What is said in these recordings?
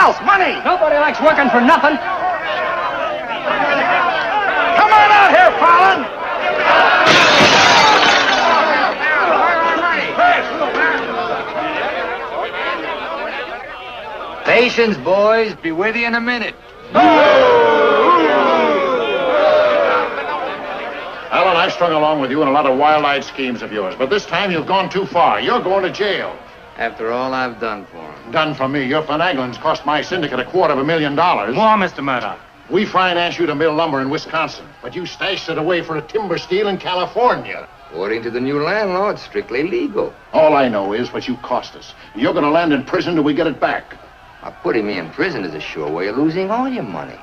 else. Money. Nobody likes working for nothing. Come on out here, Fallon. Patience, boys. Be with you in a minute. Alan, I strung along with you in a lot of wild-eyed schemes of yours, but this time you've gone too far. You're going to jail. After all I've done for him. Done for me. Your finagling's cost my syndicate $250,000. More, Mr. Murdoch. We financed you to mill lumber in Wisconsin, but you stashed it away for a timber steal in California. According to the new landlaw, it's strictly legal. All I know is what you cost us. You're going to land in prison till we get it back. Now, putting me in prison is a sure way of losing all your money.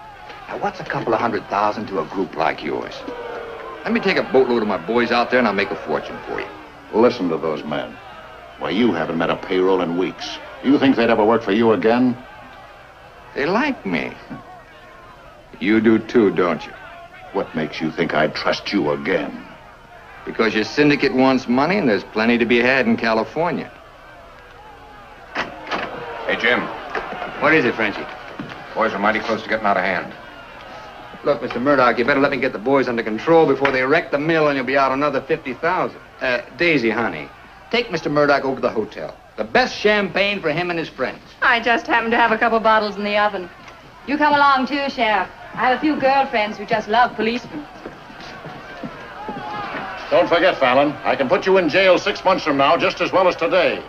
Now, what's a couple of $100,000 to a group like yours? Let me take a boatload of my boys out there and I'll make a fortune for you. Listen to those men. Why, you haven't met a payroll in weeks. You think they'd ever work for you again? They like me. You do too, don't you? What makes you think I'd trust you again? Because your syndicate wants money and there's plenty to be had in California. Hey, Jim. What is it, Frenchie? Boys are mighty close to getting out of hand. Look, Mr. Murdoch, you better let me get the boys under control before they wreck the mill and you'll be out another $50,000. Daisy, honey, take Mr. Murdoch over to the hotel. The best champagne for him and his friends. I just happen to have a couple bottles in the oven. You come along too, Sheriff. I have a few girlfriends who just love policemen. Don't forget, Fallon, I can put you in jail 6 months from now just as well as today.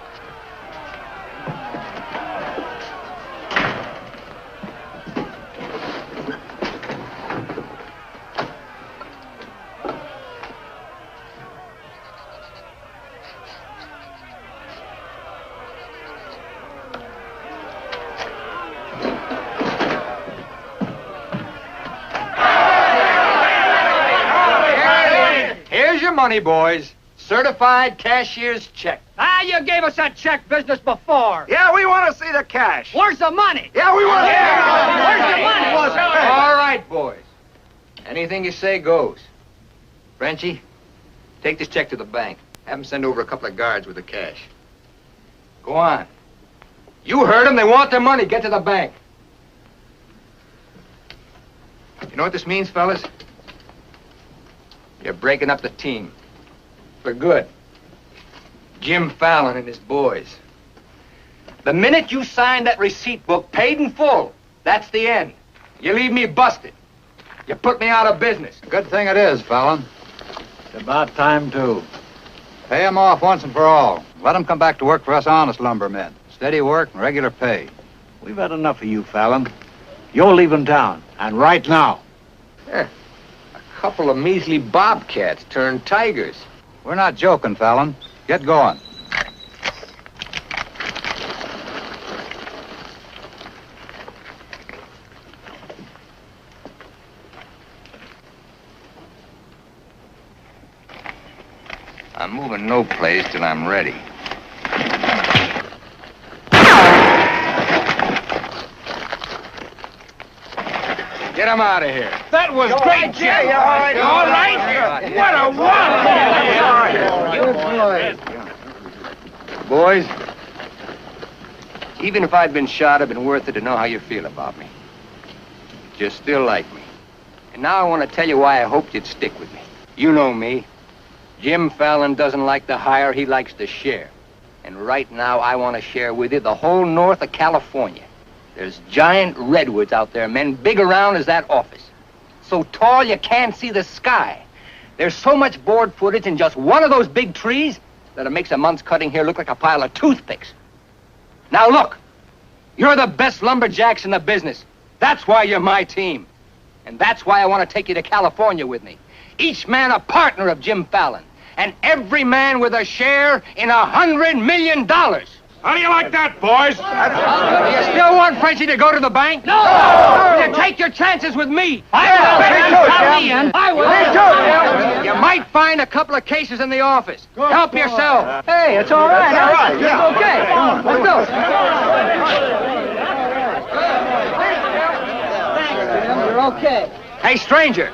Money, boys. Certified cashier's check. Ah, you gave us that check business before. Yeah, we want to see the cash. Where's the money? Yeah, we want to see Where's the money? All right, boys. Anything you say goes. Frenchie, take this check to the bank. Have them send over a couple of guards with the cash. Go on. You heard them. They want their money. Get to the bank. You know what this means, fellas? You're breaking up the team. For good. Jim Fallon and his boys. The minute you sign that receipt book, paid in full, that's the end. You leave me busted. You put me out of business. Good thing it is, Fallon. It's about time, too. Pay him off once and for all. Let him come back to work for us honest lumbermen. Steady work and regular pay. We've had enough of you, Fallon. You're leaving town, and right now. Yeah. A couple of measly bobcats turned tigers. We're not joking, Fallon. Get going. I'm moving no place till I'm ready. Get him out of here. That was great, Jim. Yeah, you're all right. All right? What a wonder. Boys, even if I'd been shot, it'd been worth it to know how you feel about me. You still like me. And now I want to tell you why I hoped you'd stick with me. You know me. Jim Fallon doesn't like to hire, he likes to share. And right now, I want to share with you the whole north of California. There's giant redwoods out there, men big around as that office. So tall you can't see the sky. There's so much board footage in just one of those big trees that it makes a month's cutting here look like a pile of toothpicks. Now look, you're the best lumberjacks in the business. That's why you're my team. And that's why I want to take you to California with me. Each man a partner of Jim Fallon. And every man with a share in $100 million. How do you like that, boys? Do you still want Frenchie to go to the bank? No! You take your chances with me. I will. You might find a couple of cases in the office. Help yourself. Hey, it's all right. All right, yeah. It's okay. Let's go. You're okay. Hey, stranger.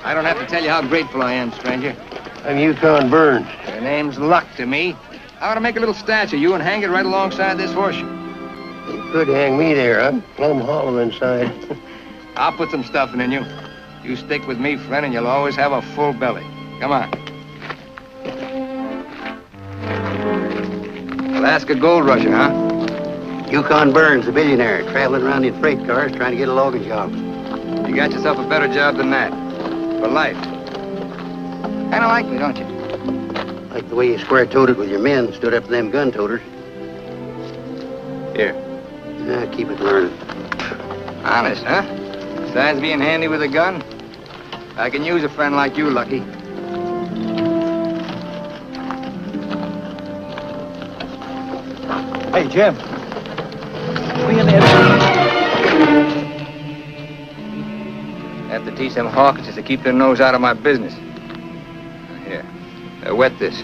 I don't have to tell you how grateful I am, stranger. I'm Yukon Burns. Your name's luck to me. I ought to make a little statue of you and hang it right alongside this horseshoe. You could hang me there. I'm plumb hollow inside. I'll put some stuffing in you. You stick with me, friend, and you'll always have a full belly. Come on. Alaska gold rusher, huh? Yukon Burns, a billionaire, traveling around in freight cars trying to get a logging job. You got yourself a better job than that. For life. Kind of like me, don't you? Like the way you square-toed with your men, stood up to them gun-toters. Here. Keep it learning. Honest, huh? Besides being handy with a gun, I can use a friend like you, Lucky. Hey, Jim. We in there. Have to teach them hawkers to keep their nose out of my business. Here, wet this.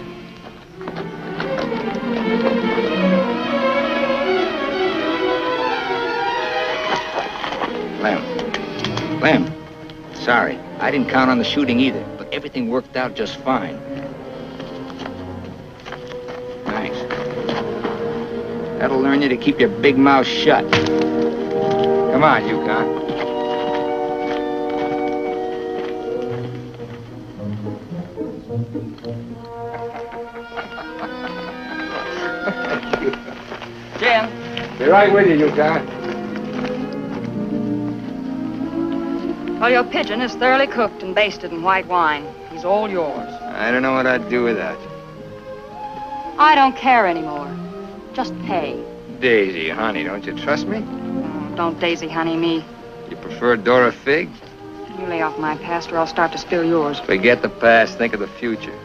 Lem, sorry. I didn't count on the shooting either, but everything worked out just fine. Thanks. That'll learn you to keep your big mouth shut. Come on, Yukon. Jim. Be right with you, Yukon. Well, your pigeon is thoroughly cooked and basted in white wine. He's all yours. I don't know what I'd do without you. I don't care anymore. Just pay. Daisy, honey, don't you trust me? Oh, don't daisy honey me. You prefer Dora Fig? You lay off my past or I'll start to spill yours. Forget the past, think of the future.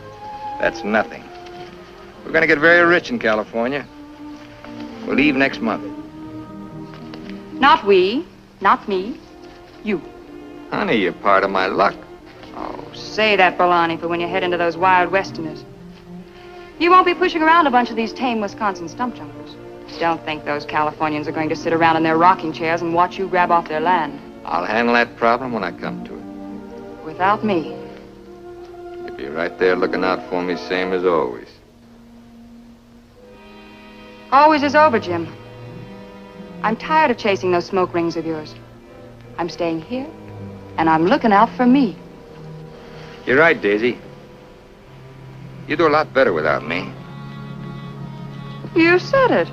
That's nothing. We're gonna get very rich in California. We'll leave next month. Not we, not me, you. Honey, you're part of my luck. Oh, say that, Bolani, for when you head into those wild westerners. You won't be pushing around a bunch of these tame Wisconsin stump jumpers. Don't think those Californians are going to sit around in their rocking chairs and watch you grab off their land. I'll handle that problem when I come to it. Without me. You'll be right there looking out for me, same as always. Always is over, Jim. I'm tired of chasing those smoke rings of yours. I'm staying here, and I'm looking out for me. You're right, Daisy. You do a lot better without me. You said it.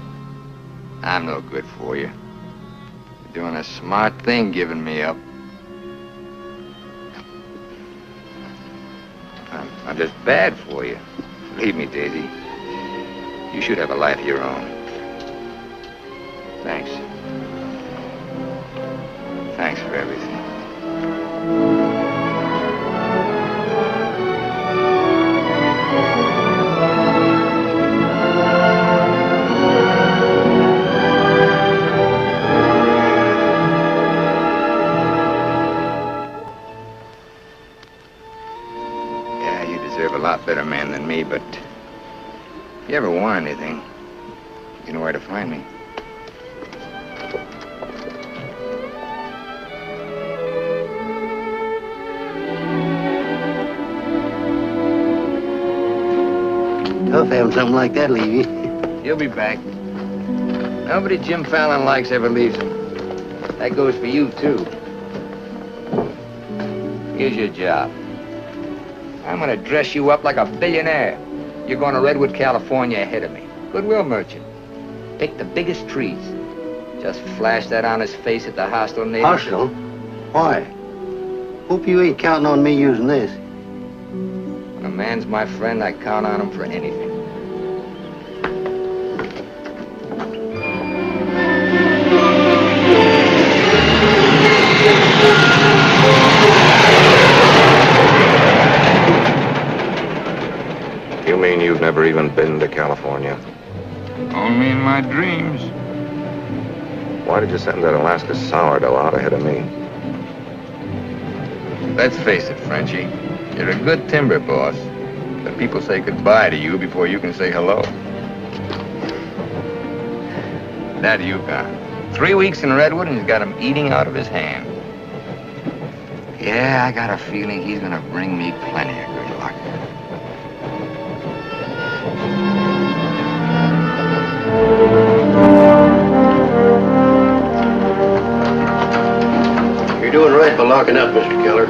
I'm no good for you. You're doing a smart thing giving me up. I'm just bad for you. Believe me, Daisy. You should have a life of your own. Thanks. Thanks for everything. Yeah, you deserve a lot better man than me, but if you ever want anything, you know where to find me. Tough having something like that leave you. He'll be back. Nobody Jim Fallon likes ever leaves him. That goes for you, too. Here's your job. I'm gonna dress you up like a billionaire. You're going to Redwood, California ahead of me. Goodwill merchant. Pick the biggest trees. Just flash that on his face at the hostile neighbors. Hostile? Why? Hope you ain't counting on me using this. When a man's my friend, I count on him for anything. You mean you've never even been to California? Only in my dreams. Why did you send that Alaska sourdough out ahead of me? Let's face it, Frenchie. You're a good timber boss. But people say goodbye to you before you can say hello. That Yukon. 3 weeks in Redwood and he's got him eating out of his hand. Yeah, I got a feeling he's gonna bring me plenty of good luck. doing right by locking up, Mr. Keller.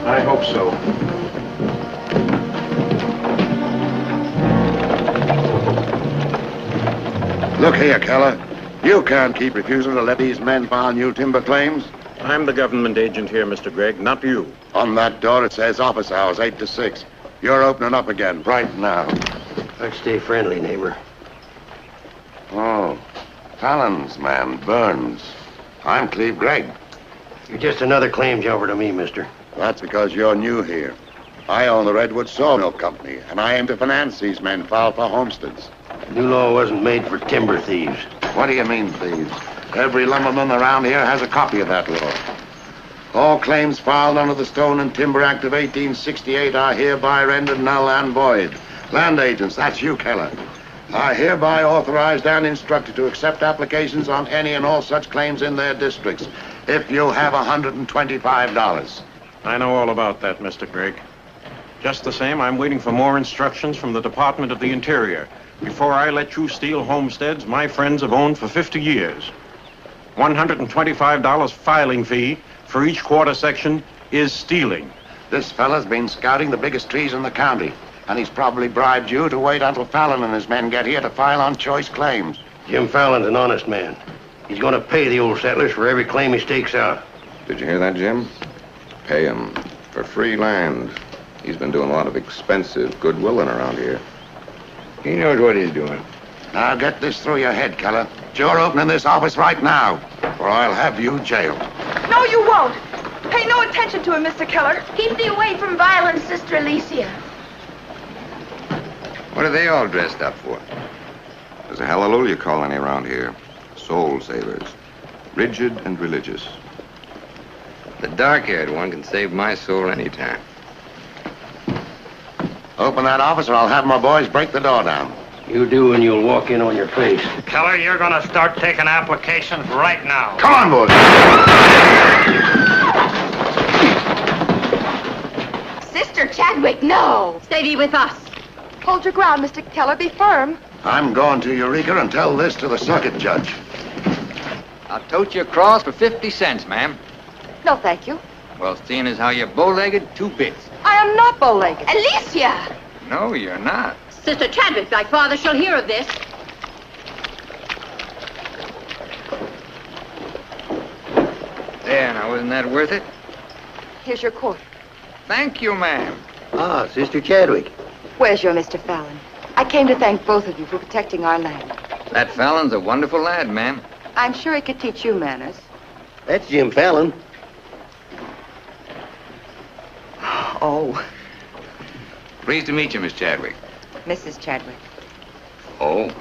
I hope so. Look here, Keller. You can't keep refusing to let these men file new timber claims. I'm the government agent here, Mr. Gregg, not you. On that door it says office hours, 8 to 6. You're opening up again, right now. Let's stay friendly, neighbor. Oh, Fallon's man, Burns. I'm Cleve Gregg. You're just another claim jumper to me, mister. That's because you're new here. I own the Redwood Sawmill Company, and I aim to finance these men filed for homesteads. The new law wasn't made for timber thieves. What do you mean, thieves? Every lumberman around here has a copy of that law. All claims filed under the Stone and Timber Act of 1868 are hereby rendered null and void. Land agents, that's you, Keller, are hereby authorized and instructed to accept applications on any and all such claims in their districts if you have $125. I know all about that, Mr. Gregg. Just the same, I'm waiting for more instructions from the Department of the Interior before I let you steal homesteads my friends have owned for 50 years. $125 filing fee for each quarter section is stealing. This fella's been scouting the biggest trees in the county, and he's probably bribed you to wait until Fallon and his men get here to file on choice claims. Jim Fallon's an honest man. He's going to pay the old settlers for every claim he stakes out. Did you hear that, Jim? Pay him for free land. He's been doing a lot of expensive goodwilling around here. He knows what he's doing. Now get this through your head, Keller. You're opening this office right now, or I'll have you jailed. No, you won't. Pay no attention to him, Mr. Keller. Keep thee away from violence, Sister Alicia. What are they all dressed up for? There's a hallelujah colony around here. Soul savers. Rigid and religious. The dark-haired one can save my soul anytime. Open that office or I'll have my boys break the door down. You do and you'll walk in on your face. Keller, you're gonna start taking applications right now. Come on, boys. Sister Chadwick, no. Stay with us. Hold your ground, Mr. Keller. Be firm. I'm going to Eureka and tell this to the circuit judge. I'll tote you across for 50 cents, ma'am. No, thank you. Well, seeing as how you're bow-legged, 2 bits. I am not bow-legged. Alicia! No, you're not. Sister Chadwick, thy father shall hear of this. There, now, wasn't that worth it? Here's your quarter. Thank you, ma'am. Ah, Sister Chadwick. Where's your Mr. Fallon? I came to thank both of you for protecting our land. That Fallon's a wonderful lad, ma'am. I'm sure he could teach you manners. That's Jim Fallon. Oh, Pleased to meet you, Miss Chadwick. Mrs. Chadwick. Oh?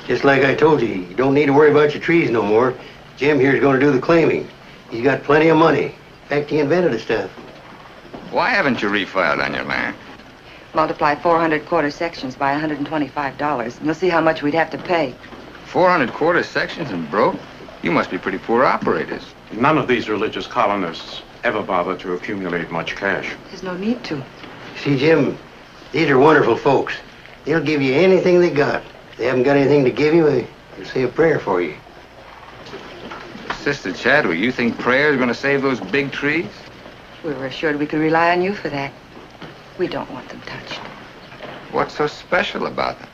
Just like I told you, you don't need to worry about your trees no more. Jim here's going to do the claiming. He's got plenty of money. In fact, he invented the stuff. Why haven't you refiled on your land? Multiply 400 quarter sections by $125, and you'll see how much we'd have to pay. 400 quarter sections and broke? You must be pretty poor operators. None of these religious colonists ever bother to accumulate much cash. There's no need to. See, Jim, these are wonderful folks. They'll give you anything they got. If they haven't got anything to give you, they'll say a prayer for you. Sister Chadwick, you think prayer is going to save those big trees? We were assured we could rely on you for that. We don't want them touched. What's so special about them?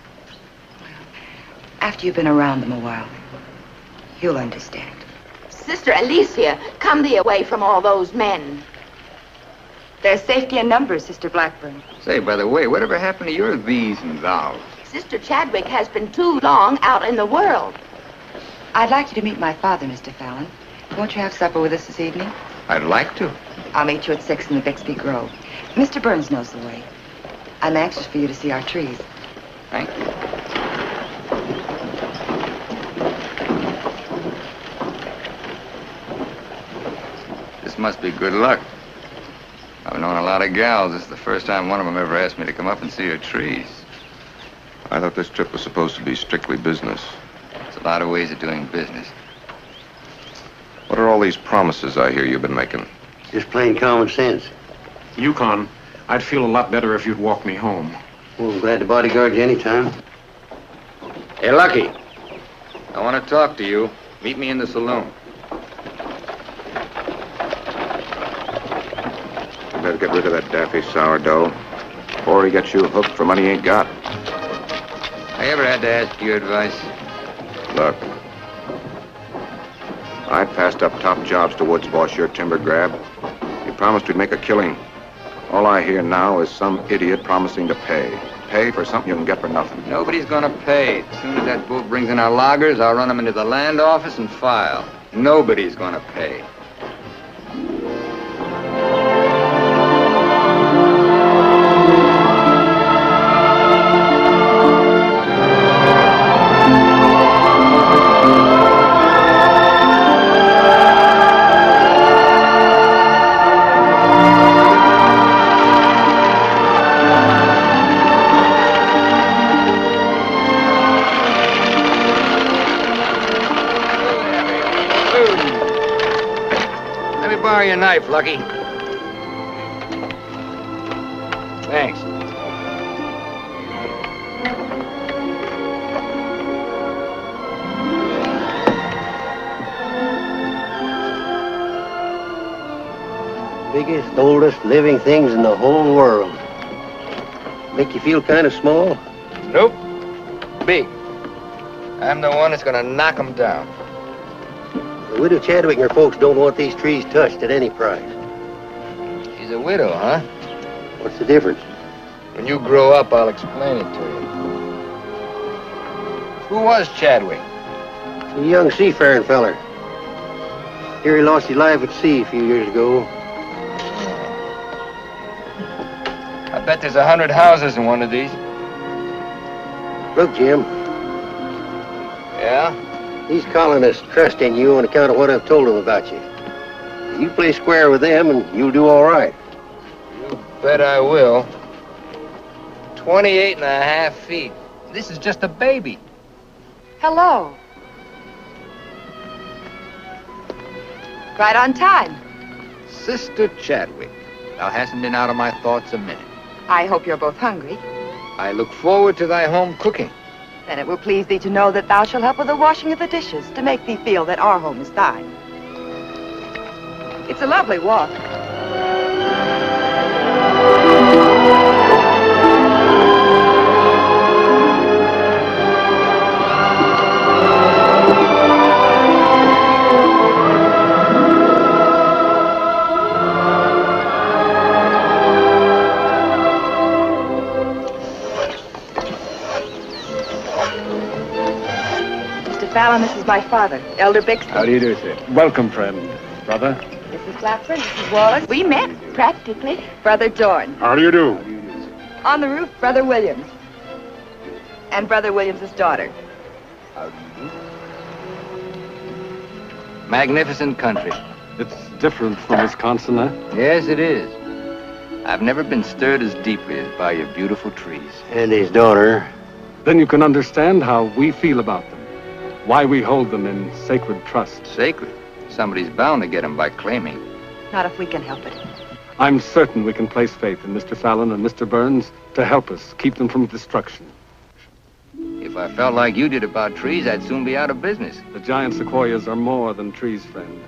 After you've been around them a while, you'll understand. Sister Alicia, come thee away from all those men. There's safety in numbers, Sister Blackburn. Say, by the way, whatever happened to your these and thous? Sister Chadwick has been too long out in the world. I'd like you to meet my father, Mr. Fallon. Won't you have supper with us this evening? I'd like to. I'll meet you at 6 in the Bixby Grove. Mr. Burns knows the way. I'm anxious for you to see our trees. Thank you. This must be good luck. I've known a lot of gals. This is the first time one of them ever asked me to come up and see her trees. I thought this trip was supposed to be strictly business. There's a lot of ways of doing business. What are all these promises I hear you've been making? Just plain common sense. Yukon, I'd feel a lot better if you'd walk me home. Well, I'm glad to bodyguard you anytime. Hey, Lucky. I want to talk to you. Meet me in the saloon. better get rid of that daffy sourdough before he gets you hooked for money he ain't got. I ever had to ask your advice? Look, I passed up top jobs to Woods' boss your timber grab. He promised we'd make a killing. All I hear now is some idiot promising to pay. Pay for something you can get for nothing. Nobody's gonna pay. As soon as that bull brings in our loggers, I'll run them into the land office and file. Nobody's gonna pay. Borrow your knife, Lucky. Thanks. Biggest, oldest living things in the whole world. Make you feel kind of small? Nope. Big. I'm the one that's gonna knock 'em down. The widow Chadwick and her folks don't want these trees touched at any price. She's a widow, huh? What's the difference? When you grow up, I'll explain it to you. Who was Chadwick? A young seafaring feller. Here he lost his life at sea a few years ago. I bet there's 100 houses in one of these. Look, Jim. Yeah? These colonists trust in you on account of what I've told them about you. You play square with them and you'll do all right. You bet I will. 28 and a half feet. This is just a baby. Hello. Right on time. Sister Chadwick. Thou hasn't been out of my thoughts a minute. I hope you're both hungry. I look forward to thy home cooking. Then it will please thee to know that thou shalt help with the washing of the dishes to make thee feel that our home is thine. It's a lovely walk. Fallon, this is my father, Elder Bixby. How do you do, sir? Welcome, friend. Brother? Mrs. Clapper, Mrs. Wallace. We met, practically. Brother Dorn. How do you do? On the roof, Brother Williams. And Brother Williams's daughter. How do you do? Magnificent country. It's different from Wisconsin, huh? Yes, it is. I've never been stirred as deeply as by your beautiful trees. And his daughter. Then you can understand how we feel about them. Why we hold them in sacred trust. Sacred? Somebody's bound to get them by claiming. Not if we can help it. I'm certain we can place faith in Mr. Fallon and Mr. Burns to help us keep them from destruction. If I felt like you did about trees, I'd soon be out of business. The giant sequoias are more than trees, friend.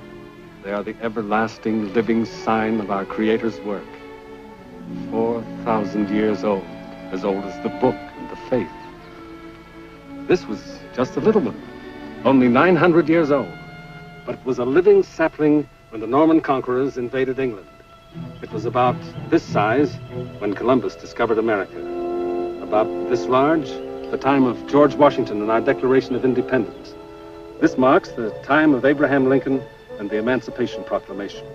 They are the everlasting, living sign of our Creator's work. 4,000 years old as the book and the faith. This was just a little one. Only 900 years old, but it was a living sapling when the Norman conquerors invaded England. It was about this size when Columbus discovered America. About this large, the time of George Washington and our Declaration of Independence. This marks the time of Abraham Lincoln and the Emancipation Proclamation.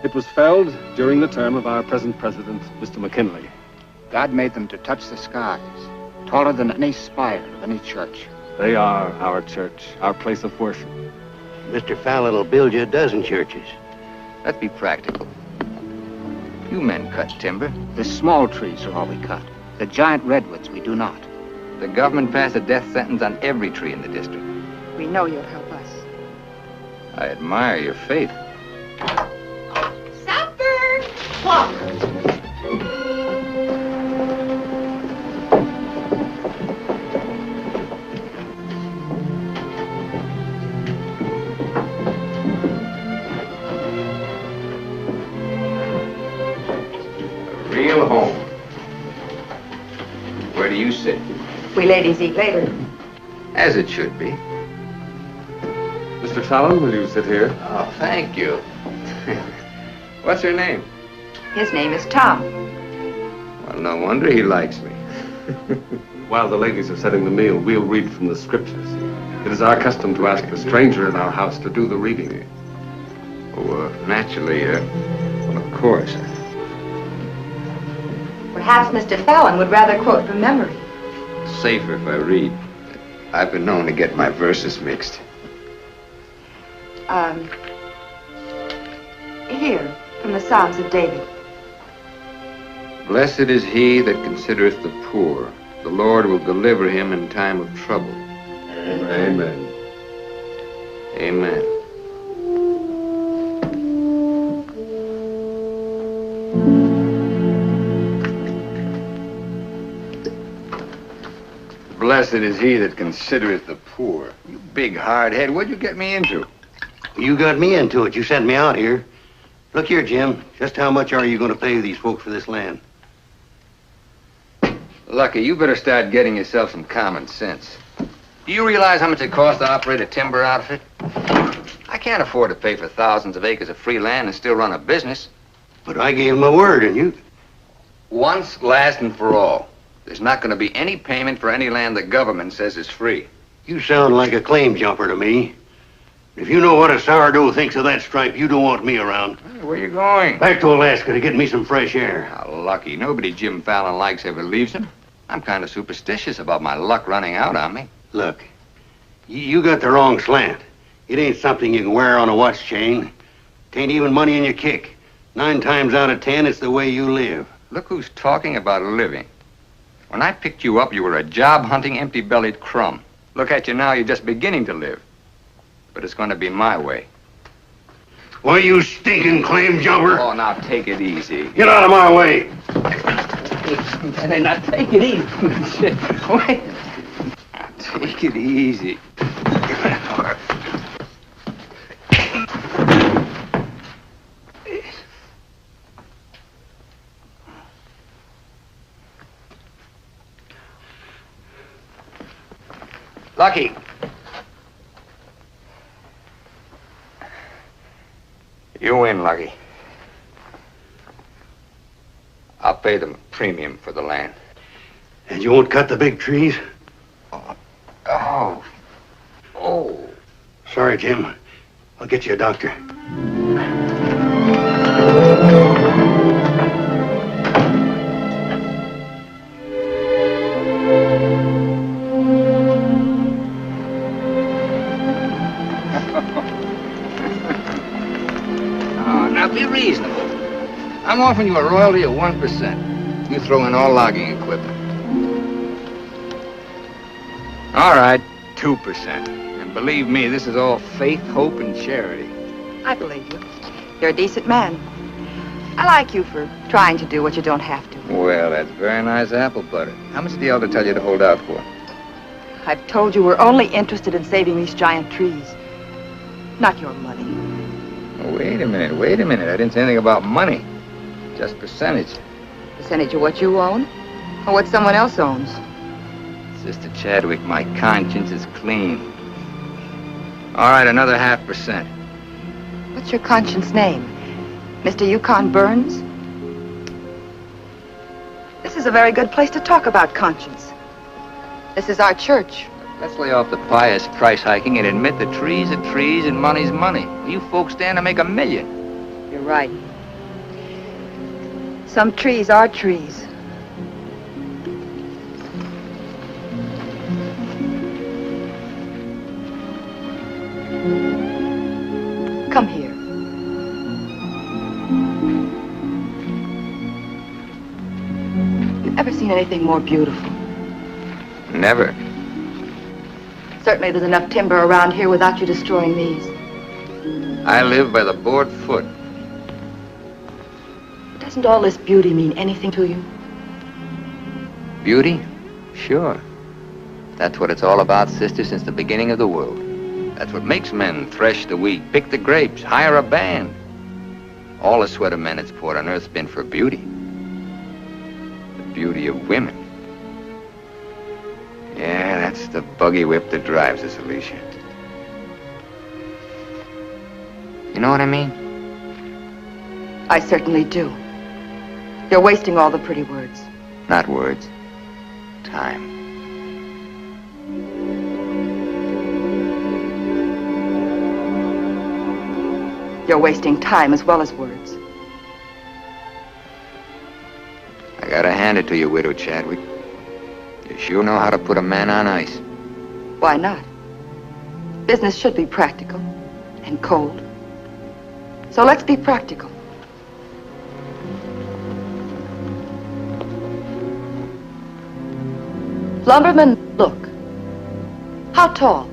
It was felled during the term of our present president, Mr. McKinley. God made them to touch the skies, taller than any spire of any church. They are our church, our place of worship. Mr. Fallon will build you a dozen churches. Let's be practical. You men cut timber. The small trees are all we cut. The giant redwoods we do not. The government passed a death sentence on every tree in the district. We know you'll help us. I admire your faith. Supper! Walk! Real home. Where do you sit? We ladies eat later. As it should be. Mr. Fallon, will you sit here? Oh, thank you. What's her name? His name is Tom. Well, no wonder he likes me. While the ladies are setting the meal, we'll read from the scriptures. It is our custom to ask a stranger in our house to do the reading. Oh, naturally, well, of course. Perhaps Mr. Fallon would rather quote from memory. It's safer if I read. I've been known to get my verses mixed. Here, from the Psalms of David. Blessed is he that considereth the poor. The Lord will deliver him in time of trouble. Amen. Amen. Blessed is he that considereth the poor. You big hard head, what'd you get me into? You got me into it. You sent me out here. Look here, Jim. Just how much are you going to pay these folks for this land? Lucky, you better start getting yourself some common sense. Do you realize how much it costs to operate a timber outfit? I can't afford to pay for thousands of acres of free land and still run a business. But I gave my word, and you... Once, last, and for all. There's not going to be any payment for any land the government says is free. You sound like a claim jumper to me. If you know what a sourdough thinks of that stripe, you don't want me around. Hey, where you going? Back to Alaska to get me some fresh air. How lucky. Nobody Jim Fallon likes ever leaves him. I'm kind of superstitious about my luck running out on me. Look, you got the wrong slant. It ain't something you can wear on a watch chain. It ain't even money in your kick. 9 times out of 10, it's the way you live. Look who's talking about living. When I picked you up, you were a job-hunting, empty-bellied crumb. Look at you now, you're just beginning to live. But it's going to be my way. Why, you stinking claim jumper? Oh, now take it easy. Get out of my way. Hey, now take it easy. Wait. Take it easy. Lucky. You win, Lucky. I'll pay them premium for the land. And you won't cut the big trees? Oh. Oh. Sorry, Jim. I'll get you a doctor. Now be reasonable. I'm offering you a royalty of 1%. You throw in all logging equipment. All right, 2%. And believe me, this is all faith, hope, and charity. I believe you. You're a decent man. I like you for trying to do what you don't have to. Well, that's very nice apple butter. How much did the elder tell you to hold out for? I've told you we're only interested in saving these giant trees. Not your money. Wait a minute, wait a minute. I didn't say anything about money. Just percentage. Percentage of what you own? Or what someone else owns? Sister Chadwick, my conscience is clean. All right, another 0.5%. What's your conscience name? Mr. Yukon Burns? This is a very good place to talk about conscience. This is our church. Let's lay off the pious price hiking and admit that trees are trees and money's money. You folks stand to make $1 million. You're right. Some trees are trees. Come here. You've ever seen anything more beautiful? Never. Certainly there's enough timber around here without you destroying these. I live by the board foot. Doesn't all this beauty mean anything to you? Beauty? Sure. That's what it's all about, sister, since the beginning of the world. That's what makes men thresh the wheat, pick the grapes, hire a band. All the sweat of men that's poured on earth's been for beauty. beauty of women. Yeah, that's the buggy whip that drives us, Alicia. You know what I mean? I certainly do. You're wasting all the pretty words. Not words. Time. You're wasting time as well as words. I gotta hand it to you, Widow Chadwick. You sure know how to put a man on ice. Why not? Business should be practical and cold. So let's be practical. Lumberman, look. How tall?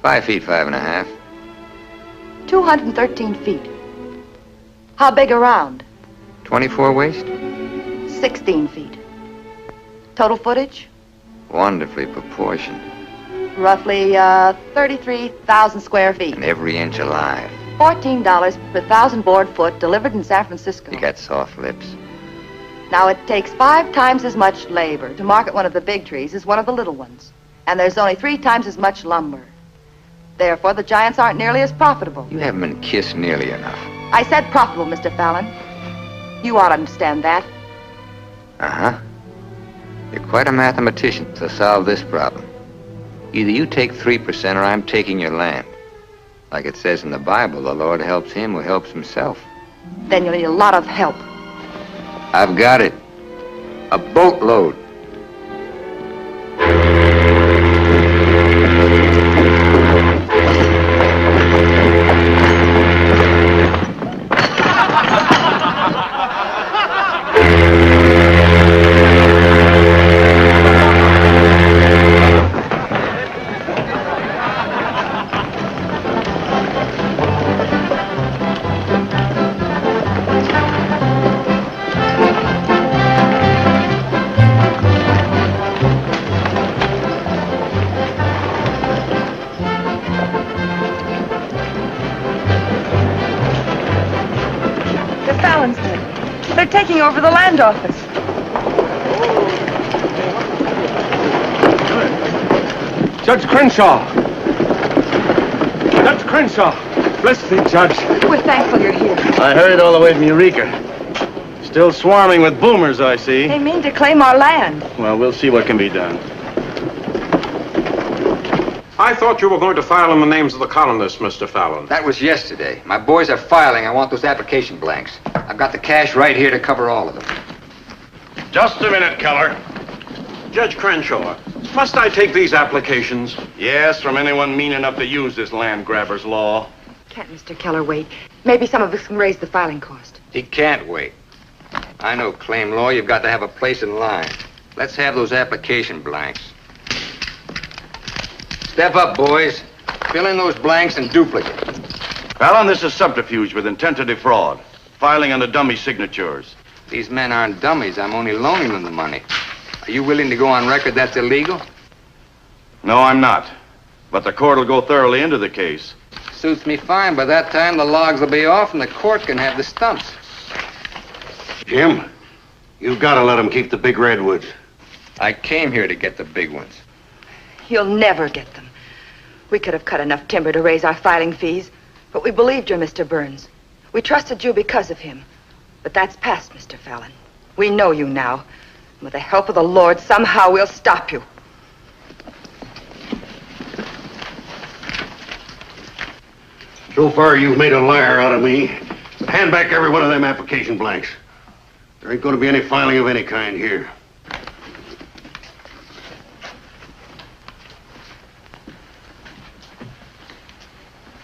5 feet, 5.5. 213 feet. How big around? 24 waist? 16 feet. Total footage? Wonderfully proportioned. Roughly 33,000 square feet. And every inch alive. $14 per 1,000 board foot delivered in San Francisco. You got soft lips. Now, it takes 5 times as much labor to market one of the big trees as one of the little ones. And there's only 3 times as much lumber. Therefore, the giants aren't nearly as profitable. You haven't been kissed nearly enough. I said profitable, Mr. Fallon. You ought to understand that. Uh-huh. You're quite a mathematician to solve this problem. Either you take 3% or I'm taking your land. Like it says in the Bible, the Lord helps him who helps himself. Then you'll need a lot of help. I've got it. A boatload. They're taking over the land office. Judge Crenshaw! Judge Crenshaw! Bless thee, Judge. We're thankful you're here. I hurried all the way from Eureka. Still swarming with boomers, I see. They mean to claim our land. Well, we'll see what can be done. I thought you were going to file in the names of the colonists, Mr. Fallon. That was yesterday. My boys are filing. I want those application blanks. I've got the cash right here to cover all of them. Just a minute, Keller. Judge Crenshaw, must I take these applications? Yes, from anyone mean enough to use this land grabber's law. Can't Mr. Keller wait? Maybe some of us can raise the filing cost. He can't wait. I know claim law. You've got to have a place in line. Let's have those application blanks. Step up, boys. Fill in those blanks and duplicate. Fallon, this is subterfuge with intent to defraud. Filing under dummy signatures. These men aren't dummies. I'm only loaning them the money. Are you willing to go on record that's illegal? No, I'm not. But the court will go thoroughly into the case. Suits me fine. By that time, the logs will be off and the court can have the stumps. Jim, you've got to let them keep the big redwoods. I came here to get the big ones. You'll never get them. We could have cut enough timber to raise our filing fees, but we believed you, Mr. Burns. We trusted you because of him. But that's past, Mr. Fallon. We know you now. And with the help of the Lord, somehow we'll stop you. So far, you've made a liar out of me. Hand back every one of them application blanks. There ain't going to be any filing of any kind here.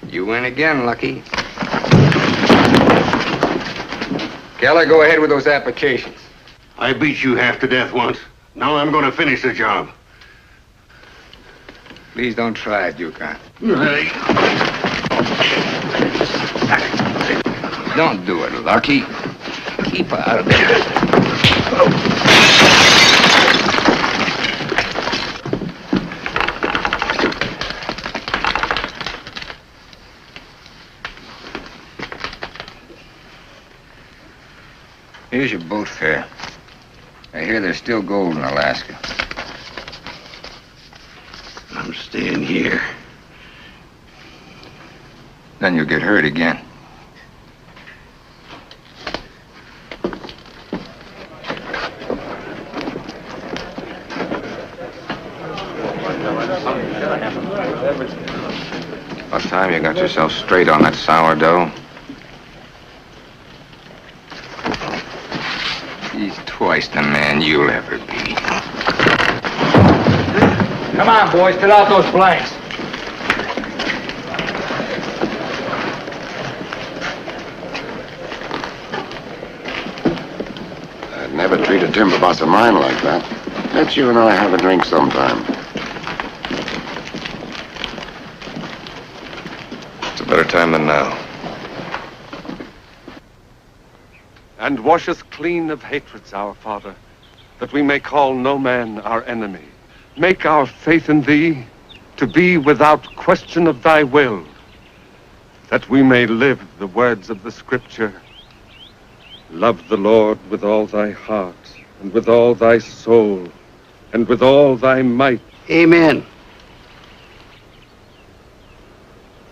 You win again, Lucky. Keller, go ahead with those applications. I beat you half to death once. Now I'm going to finish the job. Please don't try it, Yukon. Don't do it, Lucky. Keep out of there. Here's your boat fare. I hear there's still gold in Alaska. I'm staying here. Then you'll get hurt again. About time you got yourself straight on that sourdough. He's twice the man you'll ever be. Come on, boys, fill out those blanks. I'd never treat a timber boss of mine like that. Let's you and I have a drink sometime. It's a better time than now. And wash us clean of hatreds, our Father, that we may call no man our enemy. Make our faith in thee to be without question of thy will, that we may live the words of the Scripture. Love the Lord with all thy heart, and with all thy soul, and with all thy might. Amen.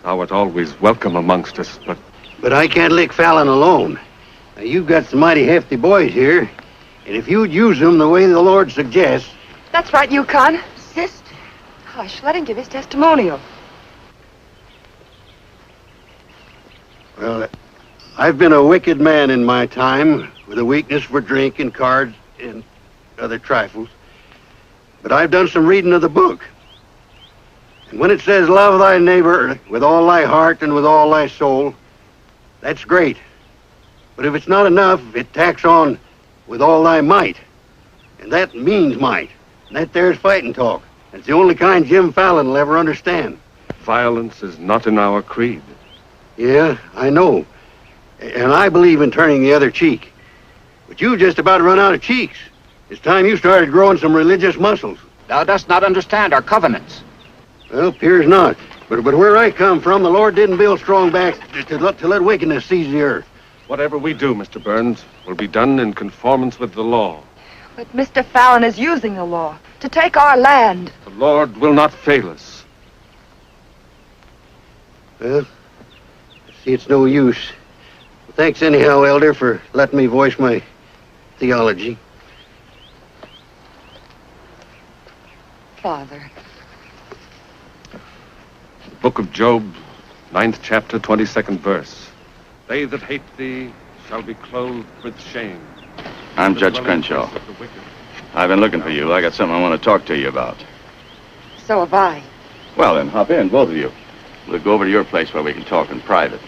Thou art always welcome amongst us, but... But I can't lick Fallon alone. Now, you've got some mighty hefty boys here, and if you'd use them the way the Lord suggests... That's right, Yukon. Sister. Hush, let him give his testimonial. Well, I've been a wicked man in my time, with a weakness for drink and cards and other trifles. But I've done some reading of the book. And when it says, love thy neighbor with all thy heart and with all thy soul, that's great. But if it's not enough, it tacks on with all thy might. And that means might. And that there's fighting talk. It's the only kind Jim Fallon will ever understand. Violence is not in our creed. Yeah, I know. And I believe in turning the other cheek. But you just about run out of cheeks. It's time you started growing some religious muscles. Thou dost not understand our covenants. Well, appears not. But where I come from, the Lord didn't build strong backs to let wickedness seize the earth. Whatever we do, Mr. Burns, will be done in conformance with the law. But Mr. Fallon is using the law to take our land. The Lord will not fail us. Well, I see it's no use. Thanks anyhow, Elder, for letting me voice my theology. Father. Book of Job, 9th chapter, 22nd verse. They that hate thee shall be clothed with shame. I'm Judge Crenshaw. I've been looking for you. I got something I want to talk to you about. So have I. Well, then, hop in, both of you. We'll go over to your place where we can talk in private.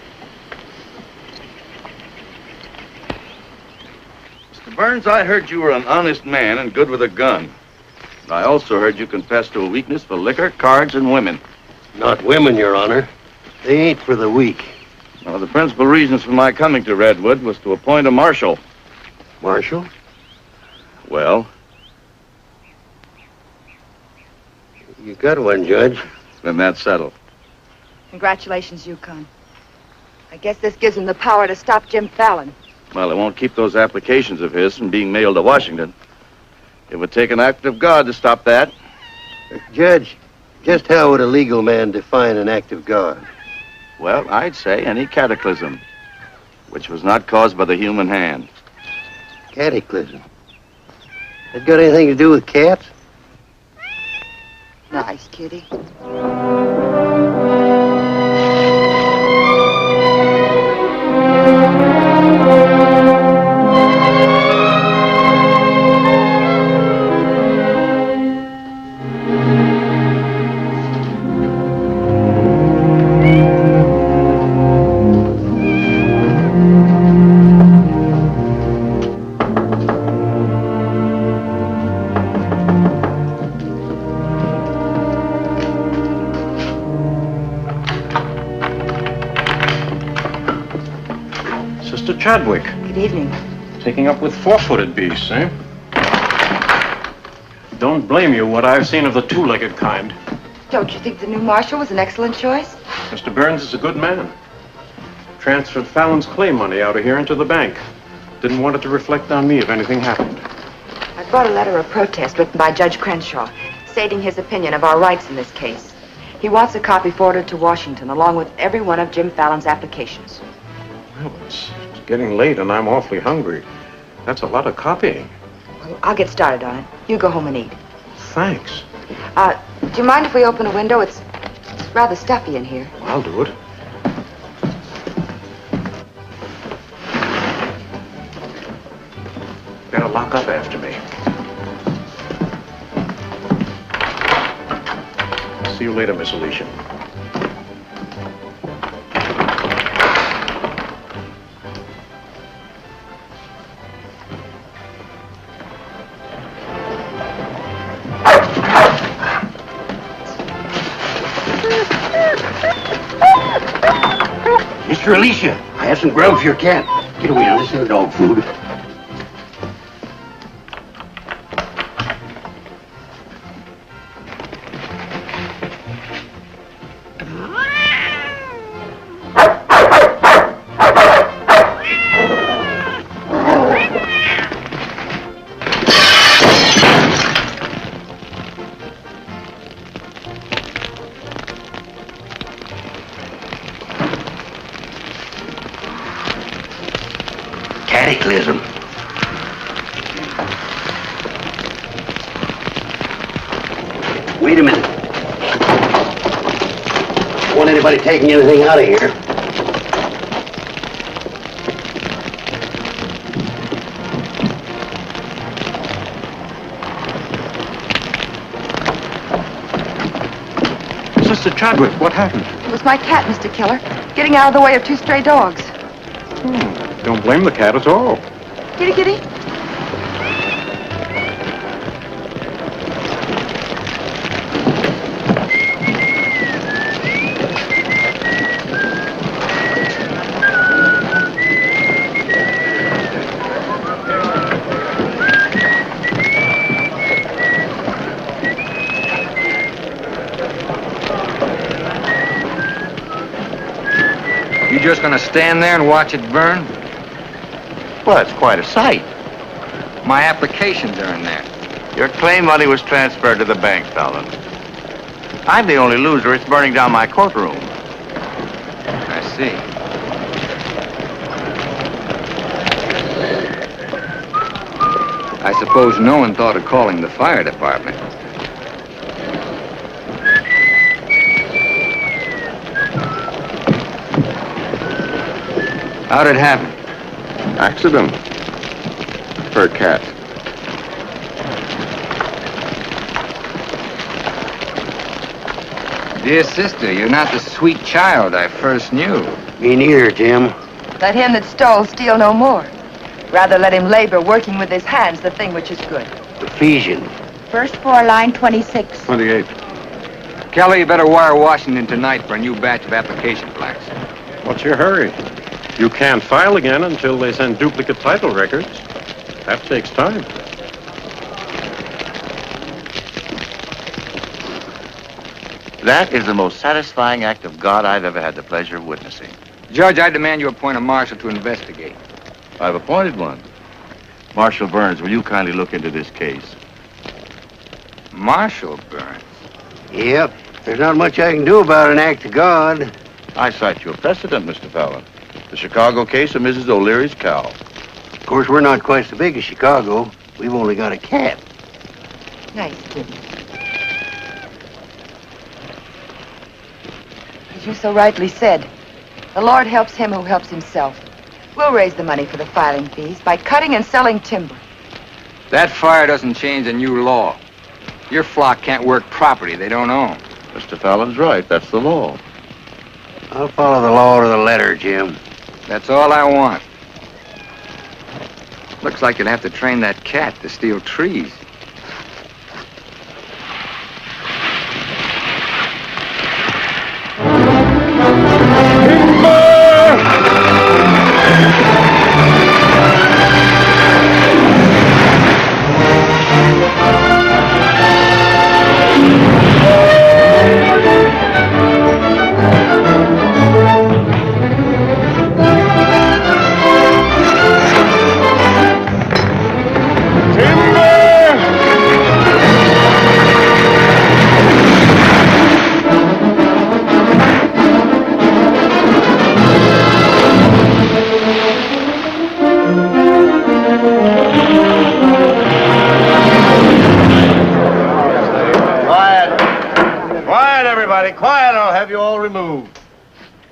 Mr. Burns, I heard you were an honest man and good with a gun. I also heard you confess to a weakness for liquor, cards, and women. Not women, Your Honor. They ain't for the weak. One of the principal reasons for my coming to Redwood was to appoint a marshal. Marshal? Well? You got one, Judge. Then that's settled. Congratulations, Yukon. I guess this gives him the power to stop Jim Fallon. Well, it won't keep those applications of his from being mailed to Washington. It would take an act of God to stop that. Judge, just how would a legal man define an act of God? Well, I'd say any cataclysm which was not caused by the human hand. Cataclysm? That got anything to do with cats? Nice, kitty. Sister Chadwick. Good evening. Taking up with four-footed beasts, eh? Don't blame you what I've seen of the two-legged kind. Don't you think the new marshal was an excellent choice? Mr. Burns is a good man. Transferred Fallon's clay money out of here into the bank. Didn't want it to reflect on me if anything happened. I brought a letter of protest written by Judge Crenshaw, stating his opinion of our rights in this case. He wants a copy forwarded to Washington, along with every one of Jim Fallon's applications. Well, it's getting late and I'm awfully hungry. That's a lot of copying. Well, I'll get started on it. You go home and eat. Thanks. Do you mind if we open a window? It's rather stuffy in here. I'll do it. Better lock up after me. See you later, Miss Alicia. Mr. Alicia, I have some grub for your cat. Get away now, this isn't dog food. Cataclysm. Wait a minute. Don't want anybody taking anything out of here. Sister Chadwick, what happened? It was my cat, Mr. Killer, getting out of the way of two stray dogs. Don't blame the cat at all. Kitty, kitty. You just gonna stand there and watch it burn? Well, it's quite a sight. My applications are in there. Your claim money was transferred to the bank, Fallon. I'm the only loser. It's burning down my courtroom. I see. I suppose no one thought of calling the fire department. How'd it happen? Accident. For a cat. Dear sister, you're not the sweet child I first knew. Me neither, Jim. Let him that stole steal no more. Rather let him labor working with his hands the thing which is good. Ephesians. First floor, line 26. 28. Kelly, you better wire Washington tonight for a new batch of application plaques. What's your hurry? You can't file again until they send duplicate title records. That takes time. That is the most satisfying act of God I've ever had the pleasure of witnessing. Judge, I demand you appoint a marshal to investigate. I've appointed one. Marshal Burns, will you kindly look into this case? Marshal Burns? Yep. There's not much I can do about an act of God. I cite you a precedent, Mr. Fallon. The Chicago case of Mrs. O'Leary's cow. Of course, we're not quite so big as Chicago. We've only got a cat. Nice, kid. As you so rightly said, the Lord helps him who helps himself. We'll raise the money for the filing fees by cutting and selling timber. That fire doesn't change the new law. Your flock can't work property they don't own. Mr. Fallon's right. That's the law. I'll follow the law to the letter, Jim. That's all I want. Looks like you'll have to train that cat to steal trees.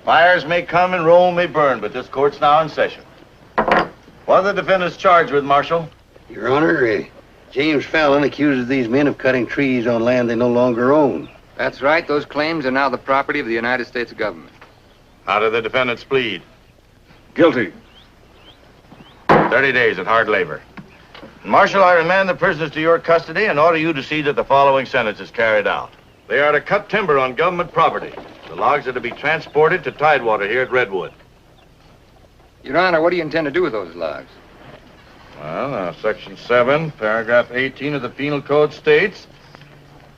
Fires may come and Rome may burn, but this court's now in session. What are the defendants charged with, Marshal? Your Honor, James Fallon accuses these men of cutting trees on land they no longer own. That's right. Those claims are now the property of the United States government. How do the defendants plead? Guilty. 30 days at hard labor. Marshal, I remand the prisoners to your custody and order you to see that the following sentence is carried out. They are to cut timber on government property. The logs are to be transported to Tidewater here at Redwood. Your Honor, what do you intend to do with those logs? Well, Section 7, Paragraph 18 of the Penal Code states,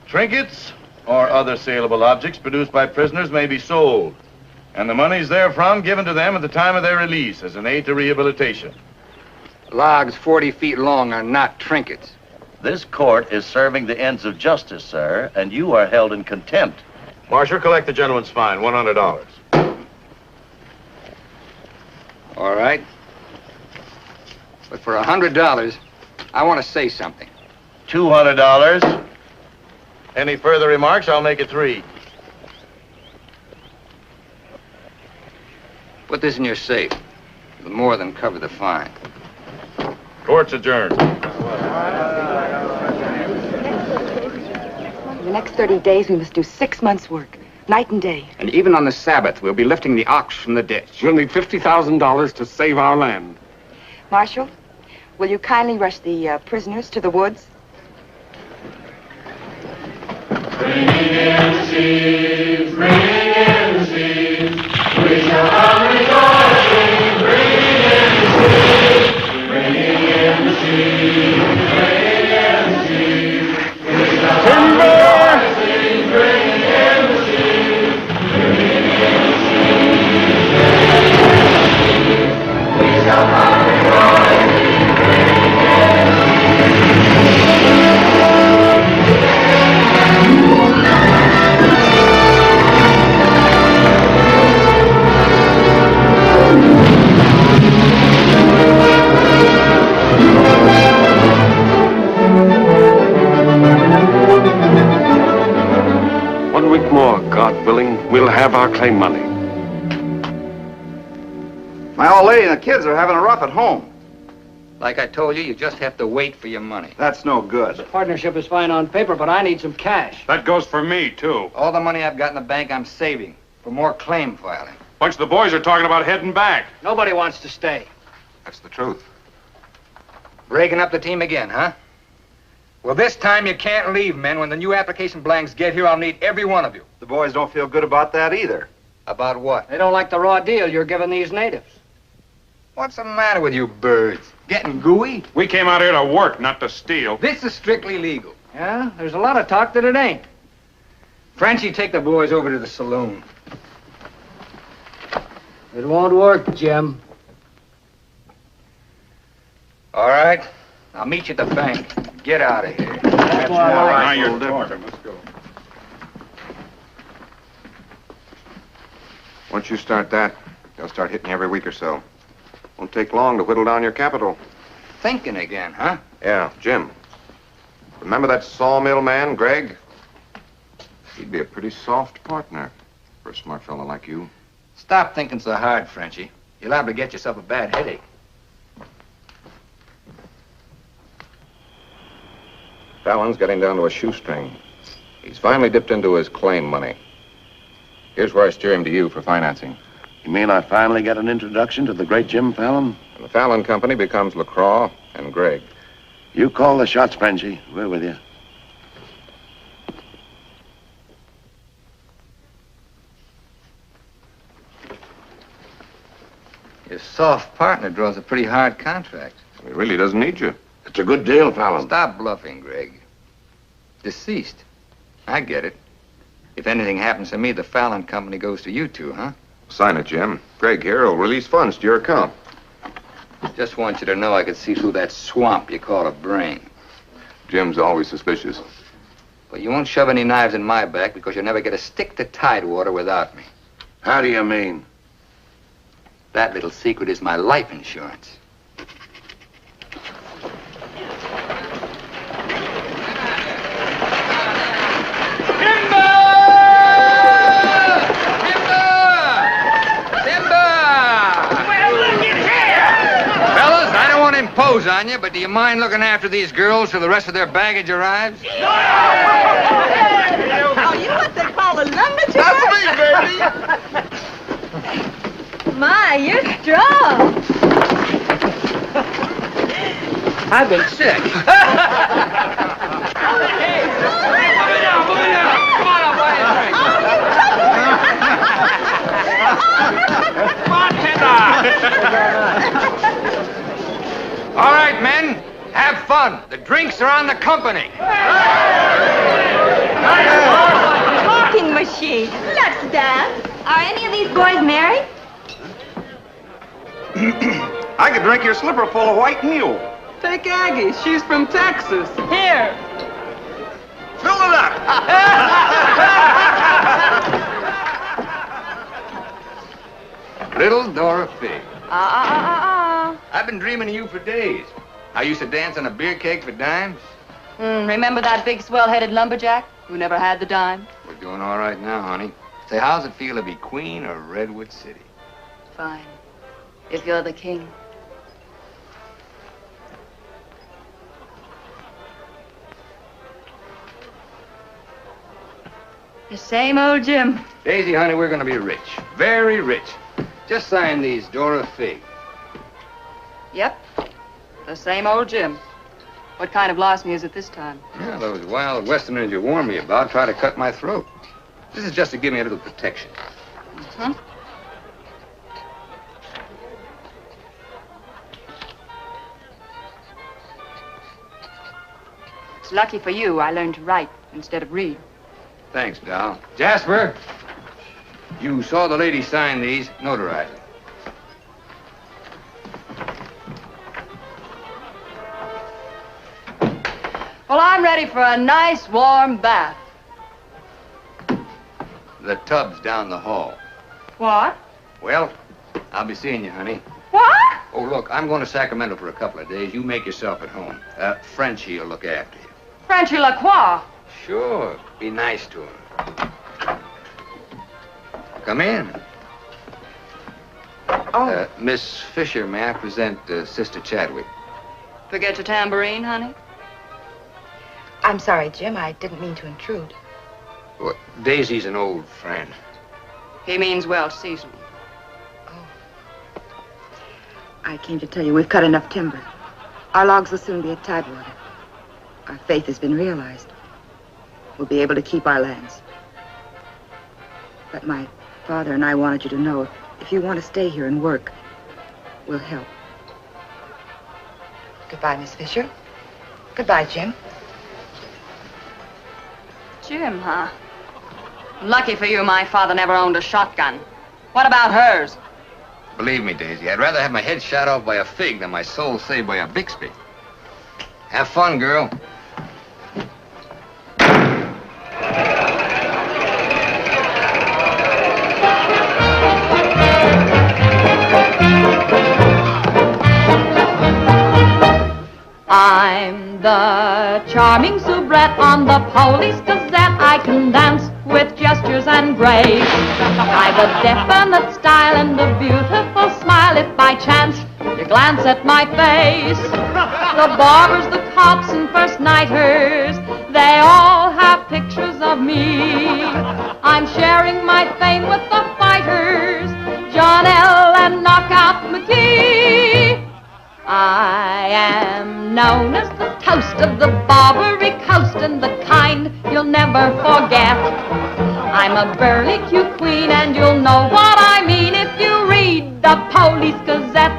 trinkets or other saleable objects produced by prisoners may be sold, and the monies therefrom given to them at the time of their release as an aid to rehabilitation. Logs 40 feet long are not trinkets. This court is serving the ends of justice, sir, and you are held in contempt. Marshal, collect the gentleman's fine, $100. All right. But for $100, I want to say something. $200. Any further remarks, I'll make it 3. Put this in your safe. It'll more than cover the fine. Court's adjourned. In the next 30 days, we must do 6 months' work, night and day. And even on the Sabbath, we'll be lifting the ox from the ditch. We'll need $50,000 to save our land. Marshal, will you kindly rush the prisoners to the woods? Bring in sheaves, bring in sheaves. We shall have rejoicing. Bring in sheaves, bring in sheaves, bring in sheaves. We shall have rejoicing. Bring in sheaves, bring in sheaves. We shall have rejoicing. Bring in One week more, God willing, we'll have our claim money. My old lady and the kids are having a rough at home. Like I told you, you just have to wait for your money. That's no good. Partnership is fine on paper, but I need some cash. That goes for me, too. All the money I've got in the bank, I'm saving for more claim filing. Bunch of the boys are talking about heading back. Nobody wants to stay. That's the truth. Breaking up the team again, huh? Well, this time you can't leave, men. When the new application blanks get here, I'll need every one of you. The boys don't feel good about that either. About what? They don't like the raw deal you're giving these natives. What's the matter with you birds? Getting gooey? We came out here to work, not to steal. This is strictly legal. Yeah, there's a lot of talk that it ain't. Frenchie, take the boys over to the saloon. It won't work, Jim. All right. I'll meet you at the bank. Get out of here. That's what I like. Now you're talking. Let's go. Once you start that, they'll start hitting you every week or so. Won't take long to whittle down your capital. Thinking again, huh? Yeah, Jim. Remember that sawmill man, Greg? He'd be a pretty soft partner for a smart fellow like you. Stop thinking so hard, Frenchie. You're liable to get yourself a bad headache. Fallon's getting down to a shoestring. He's finally dipped into his claim money. Here's where I steer him to you for financing. You mean I finally get an introduction to the great Jim Fallon? And the Fallon Company becomes LaCroix and Gregg. You call the shots, Frenchie. We're with you. Your soft partner draws a pretty hard contract. He really doesn't need you. It's a good deal, Fallon. Stop bluffing, Greg. Deceased. I get it. If anything happens to me, the Fallon Company goes to you two, huh? Sign it, Jim. Greg here will release funds to your account. Just want you to know I could see through that swamp you call a brain. Jim's always suspicious. But you won't shove any knives in my back because you'll never get a stick to Tidewater without me. How do you mean? That little secret is my life insurance. impose on you, but do you mind looking after these girls till the rest of their baggage arrives? Are you what they call a lumberjack? That's me, baby. My, you're strong. I've been sick. All right, men, have fun. The drinks are on the company. Talking machine. Let's dance. Are any of these boys married? I could drink your slipper full of white mule. Take Aggie. She's from Texas. Here. Fill it up. Little Dora Fig. I've been dreaming of you for days. I used to dance on a beer cake for dimes. Remember that big swell-headed lumberjack who never had the dime? We're doing all right now, honey. Say, how's it feel to be queen of Redwood City? Fine. If you're the king. The same old Jim. Daisy, honey, we're gonna be rich. Very rich. Just sign these, Dora Fig. Yep. The same old Jim. What kind of lost music this time? Yeah, those wild Westerners you warned me about try to cut my throat. This is just to give me a little protection. Mm-hmm. It's lucky for you I learned to write instead of read. Thanks, Dal. Jasper, you saw the lady sign these. Notarize it. Well, I'm ready for a nice warm bath. The tub's down the hall. What? Well, I'll be seeing you, honey. What? Oh, look, I'm going to Sacramento for a couple of days. You make yourself at home. Frenchie will look after you. Frenchy Lacroix. Sure. Be nice to him. Come in. Oh. Miss Fisher, may I present Sister Chadwick? Forget your tambourine, honey? I'm sorry, Jim. I didn't mean to intrude. Well, Daisy's an old friend. He means well seasoned. I came to tell you we've cut enough timber. Our logs will soon be at tidewater. Our faith has been realized. We'll be able to keep our lands. But my father and I wanted you to know if you want to stay here and work, we'll help. Goodbye, Miss Fisher. Goodbye, Jim. Jim, huh? Lucky for you, my father never owned a shotgun. What about hers? Believe me, Daisy, I'd rather have my head shot off by a fig than my soul saved by a Bixby. Have fun, girl. I'm the charming soubrette on the Police Gazette. I can dance with gestures and grace. I've a definite style and a beautiful smile. If by chance you glance at my face, the barbers, the cops, and first nighters, they all have pictures of me. I'm sharing my fame with the fighters, John L. and Knockout McGee. I am known as the toast of the Barbary Coast and the kind you'll never forget. I'm a burly cute queen and you'll know what I mean if you read the Police Gazette.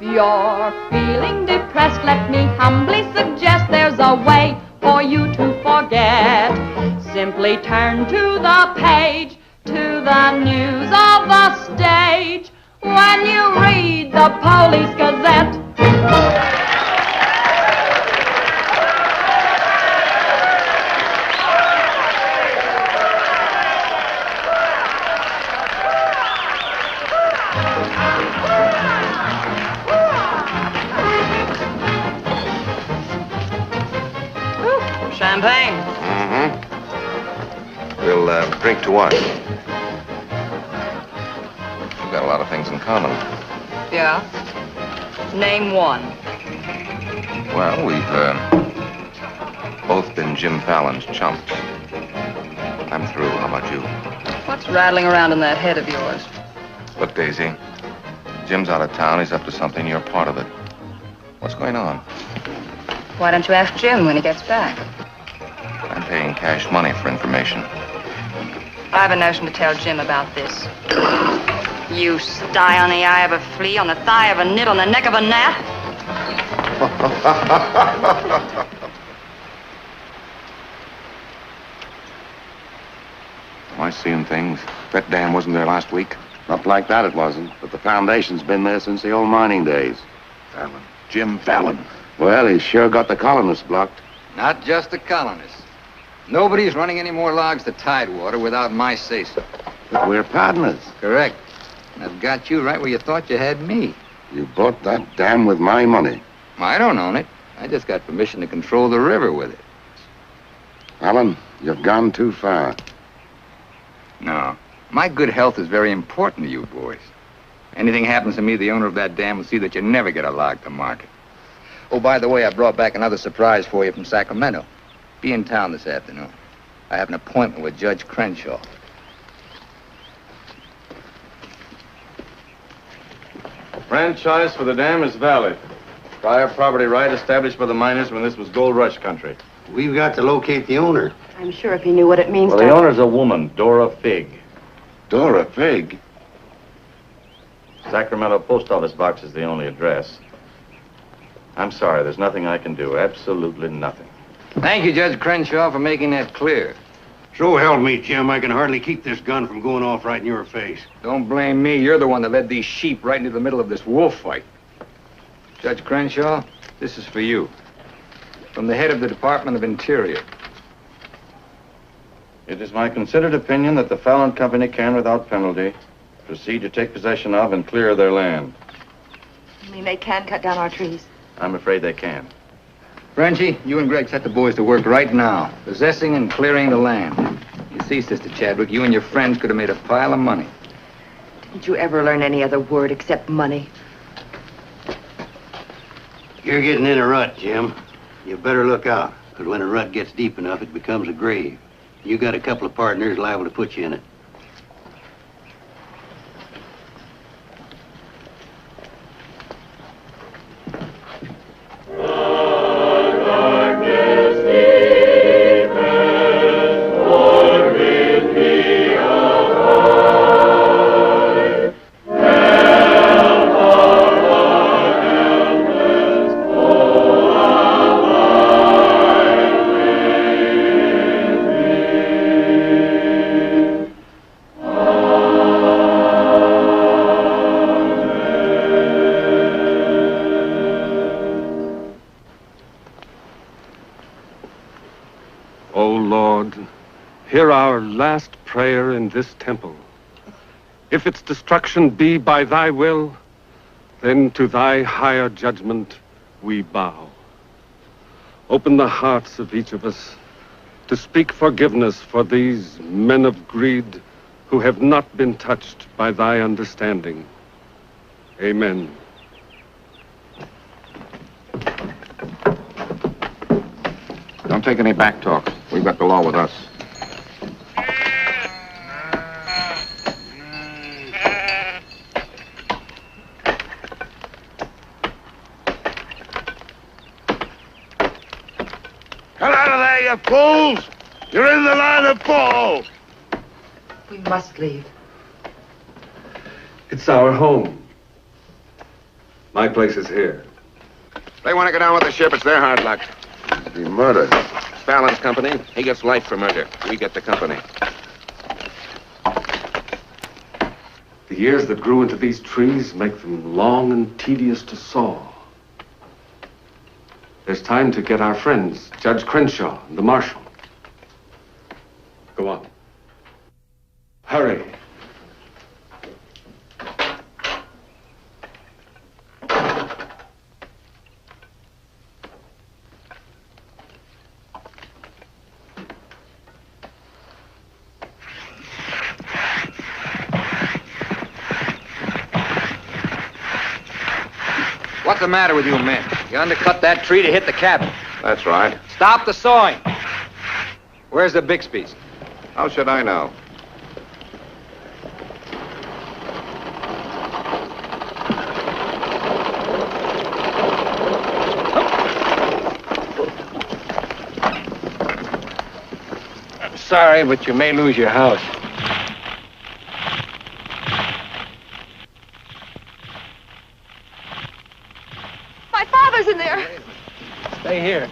You're feeling depressed, let me humbly suggest there's a way for you to forget. Simply turn to the page, to the news of the stage, when you read the Police Gazette. We'll drink to what? We've got a lot of things in common. Yeah? Name one. Well, we've both been Jim Fallon's chumps. I'm through. How about you? What's rattling around in that head of yours? Look, Daisy, Jim's out of town. He's up to something. You're part of it. What's going on? Why don't you ask Jim when he gets back? I'm paying cash money for information. I have a notion to tell Jim about this. You sty on the eye of a flea, on the thigh of a nit, on the neck of a gnat. Am I seeing things? That dam wasn't there last week. Not like that it wasn't, but the foundation's been there since the old mining days. Fallon. Jim Fallon. Well, he's sure got the colonists blocked. Not just the colonists. Nobody's running any more logs to Tidewater without my say-so. But we're partners. Correct. And I've got you right where you thought you had me. You bought that dam with my money. I don't own it. I just got permission to control the river with it. Alan, you've gone too far. No. My good health is very important to you boys. Anything happens to me, the owner of that dam will see that you never get a log to market. Oh, by the way, I brought back another surprise for you from Sacramento. Be in town this afternoon. I have an appointment with Judge Crenshaw. Franchise for the dam is valid. Prior property right established by the miners when this was gold rush country. We've got to locate the owner. I'm sure if he knew what it means Well, to... the owner's a woman, Dora Fig. Dora Fig? Sacramento post office box is the only address. I'm sorry, there's nothing I can do. Absolutely nothing. Thank you, Judge Crenshaw, for making that clear. So help me, Jim. I can hardly keep this gun from going off right in your face. Don't blame me. You're the one that led these sheep right into the middle of this wolf fight. Judge Crenshaw, this is for you. From the head of the Department of Interior. It is my considered opinion that the Fallon Company can, without penalty, proceed to take possession of and clear their land. You mean they can cut down our trees? I'm afraid they can. Frenchie, you and Greg set the boys to work right now, possessing and clearing the land. You see, Sister Chadwick, you and your friends could have made a pile of money. Didn't you ever learn any other word except money? You're getting in a rut, Jim. You better look out, because when a rut gets deep enough, it becomes a grave. You got a couple of partners liable to put you in it. Hear our last prayer in this temple. If its destruction be by thy will, then to thy higher judgment we bow. Open the hearts of each of us to speak forgiveness for these men of greed who have not been touched by thy understanding. Amen. Don't take any back talk. We've got the law with us. Come out of there, you fools! You're in the line of fall! We must leave. It's our home. My place is here. If they want to go down with the ship, it's their hard luck. It'd be murder. Fallon's company, he gets life for murder. We get the company. The years that grew into these trees make them long and tedious to saw. There's time to get our friends, Judge Crenshaw and the Marshal. Go on. Hurry. What's the matter with you men? You undercut that tree to hit the cabin. That's right. Stop the sawing. Where's the Bixby's? How should I know? Sorry, but you may lose your house. My father's in there. Stay here.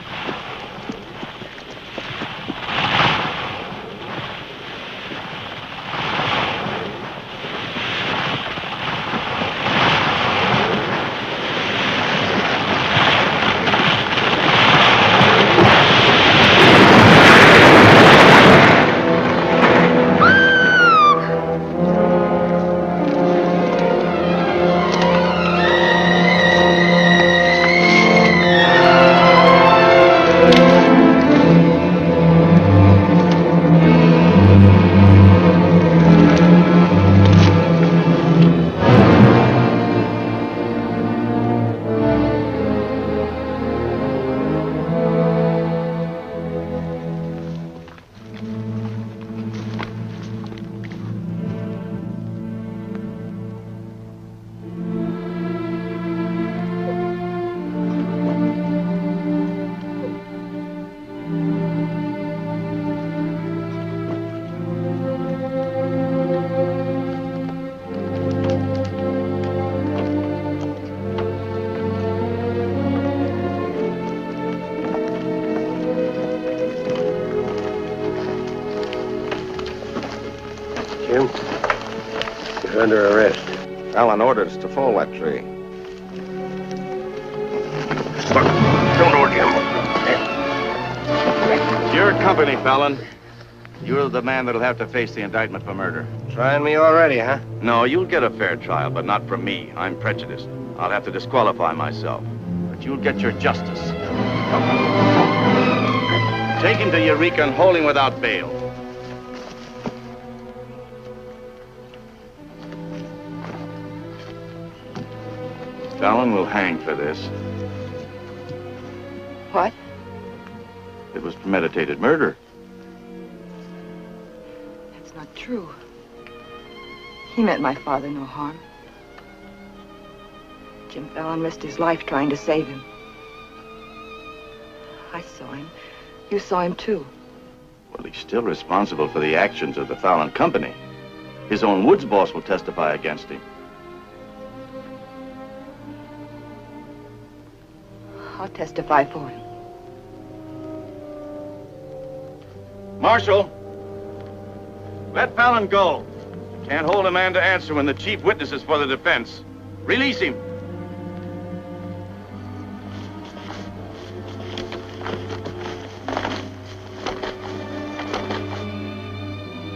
Jim, you're under arrest. Alan ordered us to fall that tree. Don't order him. Your company, Fallon. You're the man that'll have to face the indictment for murder. Trying me already, huh? No, you'll get a fair trial, but not from me. I'm prejudiced. I'll have to disqualify myself. But you'll get your justice. Take him to Eureka and hold him without bail. Fallon will hang for this. What? It was premeditated murder. That's not true. He meant my father no harm. Jim Fallon risked his life trying to save him. I saw him. You saw him too. Well, he's still responsible for the actions of the Fallon Company. His own woods boss will testify against him. I'll testify for him. Marshal, let Fallon go. Can't hold a man to answer when the chief witness is for the defense. Release him.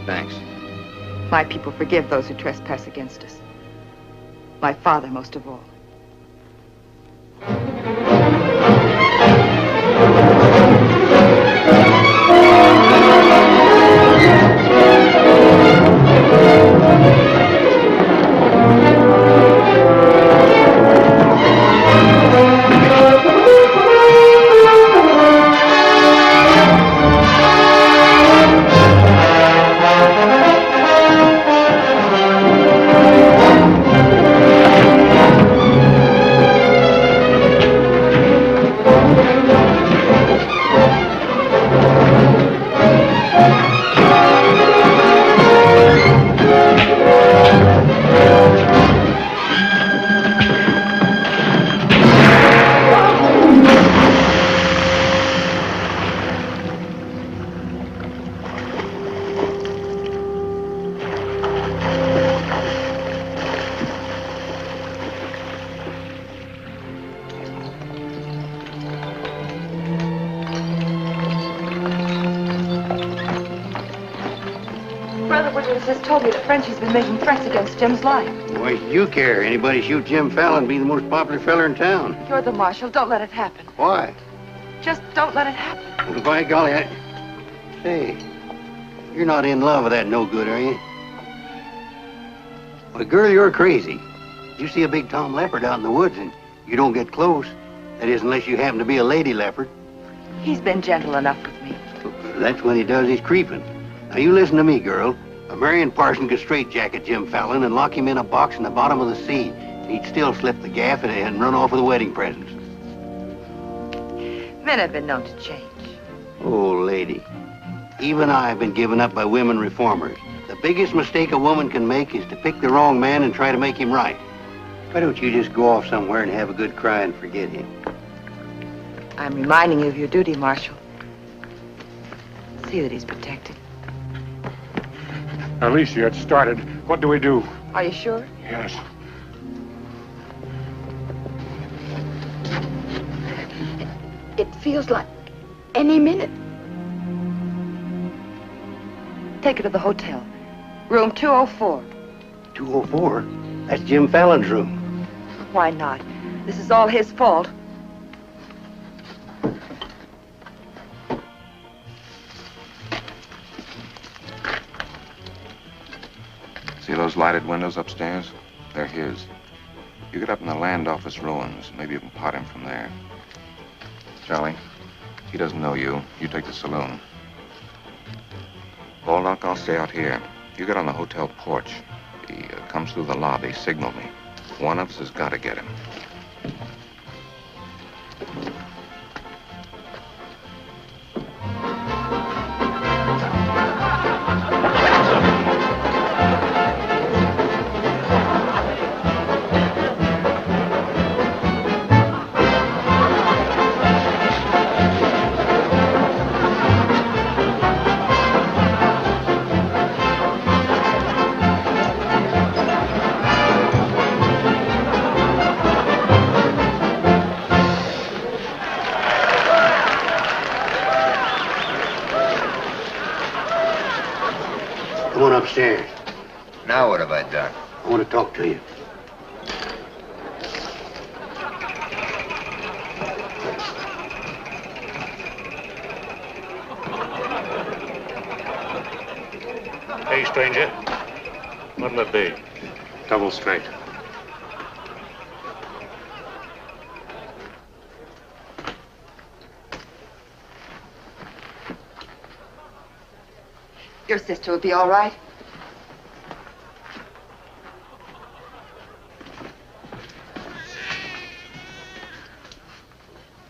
Thanks. My people forgive those who trespass against us. My father most of all. Just told me that Frenchie's been making threats against Jim's life. Why should you care? Anybody shoot Jim Fallon, be the most popular feller in town. You're the marshal. Don't let it happen. Why? Just don't let it happen. Well, by golly, Say, you're not in love with that no-good, are you? Well, girl, you're crazy. You see a big tom leopard out in the woods, and You don't get close. That is, unless you happen to be a lady leopard. He's been gentle enough with me. That's when he does his creeping. Now, you listen to me, girl. A Marion Parson could straitjacket Jim Fallon and lock him in a box in the bottom of the sea. He'd still slip the gaff and run off with the wedding presents. Men have been known to change. Oh, lady. Even I've been given up by women reformers. The biggest mistake a woman can make is to pick the wrong man and try to make him right. Why don't you just go off somewhere and have a good cry and forget him? I'm reminding you of your duty, Marshal. See that he's protected. Alicia, it started. What do we do? Are you sure? Yes. It feels like any minute. Take her to the hotel. Room 204. 204? That's Jim Fallon's room. Why not? This is all his fault. See those lighted windows upstairs? They're his. You get up in the land office ruins. Maybe you can pot him from there. Charlie, he doesn't know you. You take the saloon. Baldock, I'll stay out here. You get on the hotel porch. He comes through the lobby. Signal me. One of us has got to get him. Come on upstairs. Now what have I done? I want to talk to you. Hey, stranger. What'll it be? Double straight. Your sister will be all right.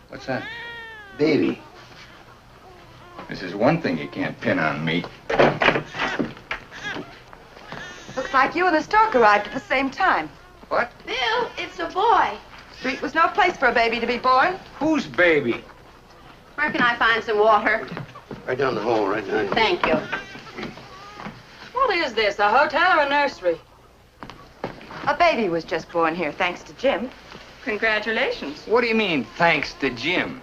What's that? Baby. This is one thing you can't pin on me. Looks like you and the stork arrived at the same time. What? Bill, it's a boy. Street was no place for a baby to be born. Whose baby? Where can I find some water? Right down the hall, right now. Thank you. What is this, a hotel or a nursery? A baby was just born here, thanks to Jim. Congratulations. What do you mean, thanks to Jim?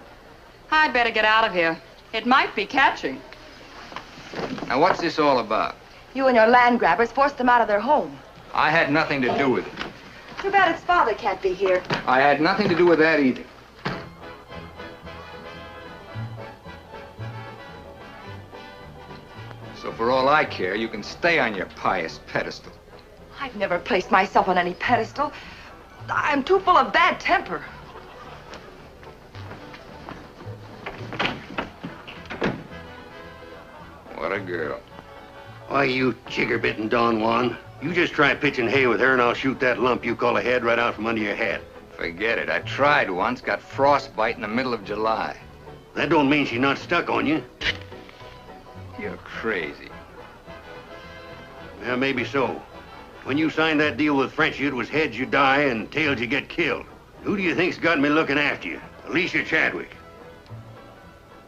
I'd better get out of here. It might be catching. Now, what's this all about? You and your land grabbers forced them out of their home. I had nothing to do with it. Too bad its father can't be here. I had nothing to do with that either. So for all I care, you can stay on your pious pedestal. I've never placed myself on any pedestal. I'm too full of bad temper. What a girl. Why, you chigger-bitten Don Juan. You just try pitching hay with her and I'll shoot that lump you call a head right out from under your hat. Forget it. I tried once, got frostbite in the middle of July. That don't mean she's not stuck on you. You're crazy. Yeah, maybe so. When you signed that deal with Frenchy, it was heads you die and tails you get killed. Who do you think's got me looking after you? Alicia Chadwick.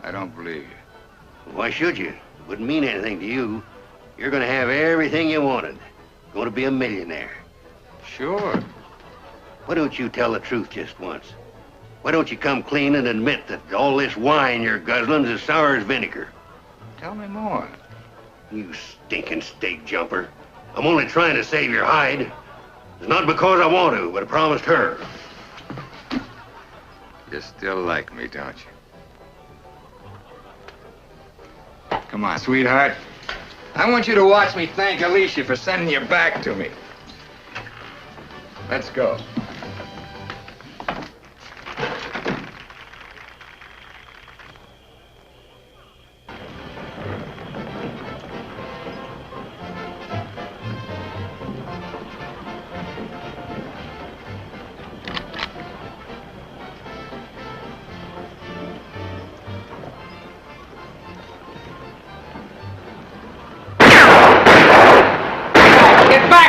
I don't believe you. Why should you? It wouldn't mean anything to you. You're gonna have everything you wanted. Going to be a millionaire. Sure. Why don't you tell the truth just once? Why don't you come clean and admit that all this wine you're guzzling's as sour as vinegar? Tell me more. You stinking stake jumper. I'm only trying to save your hide. It's not because I want to, but I promised her. You still like me, don't you? Come on, sweetheart. I want you to watch me thank Alicia for sending you back to me. Let's go.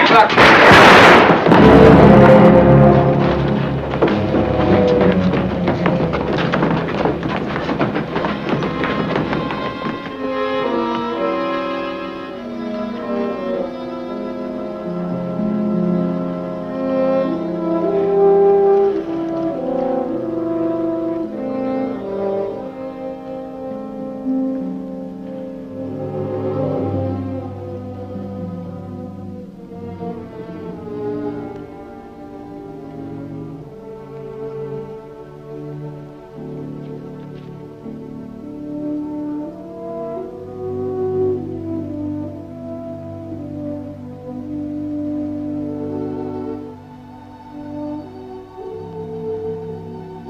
back, Buck.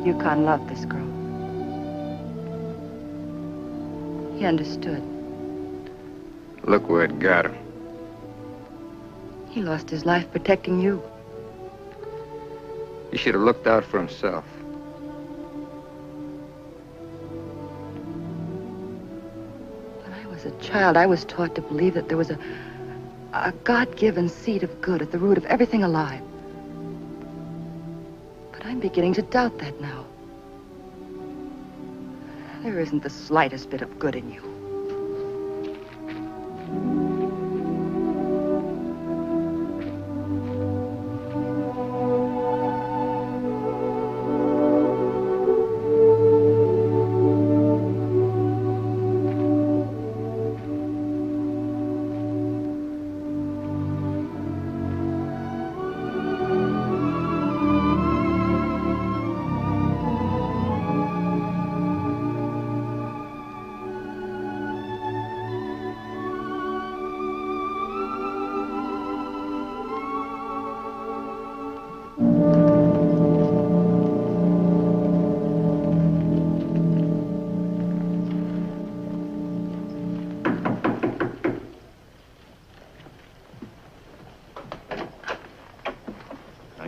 Yukon loved this girl. He understood. Look where it got him. He lost his life protecting you. He should have looked out for himself. When I was a child, I was taught to believe that there was a God-given seed of good at the root of everything alive. But I'm beginning to doubt that now. There isn't the slightest bit of good in you.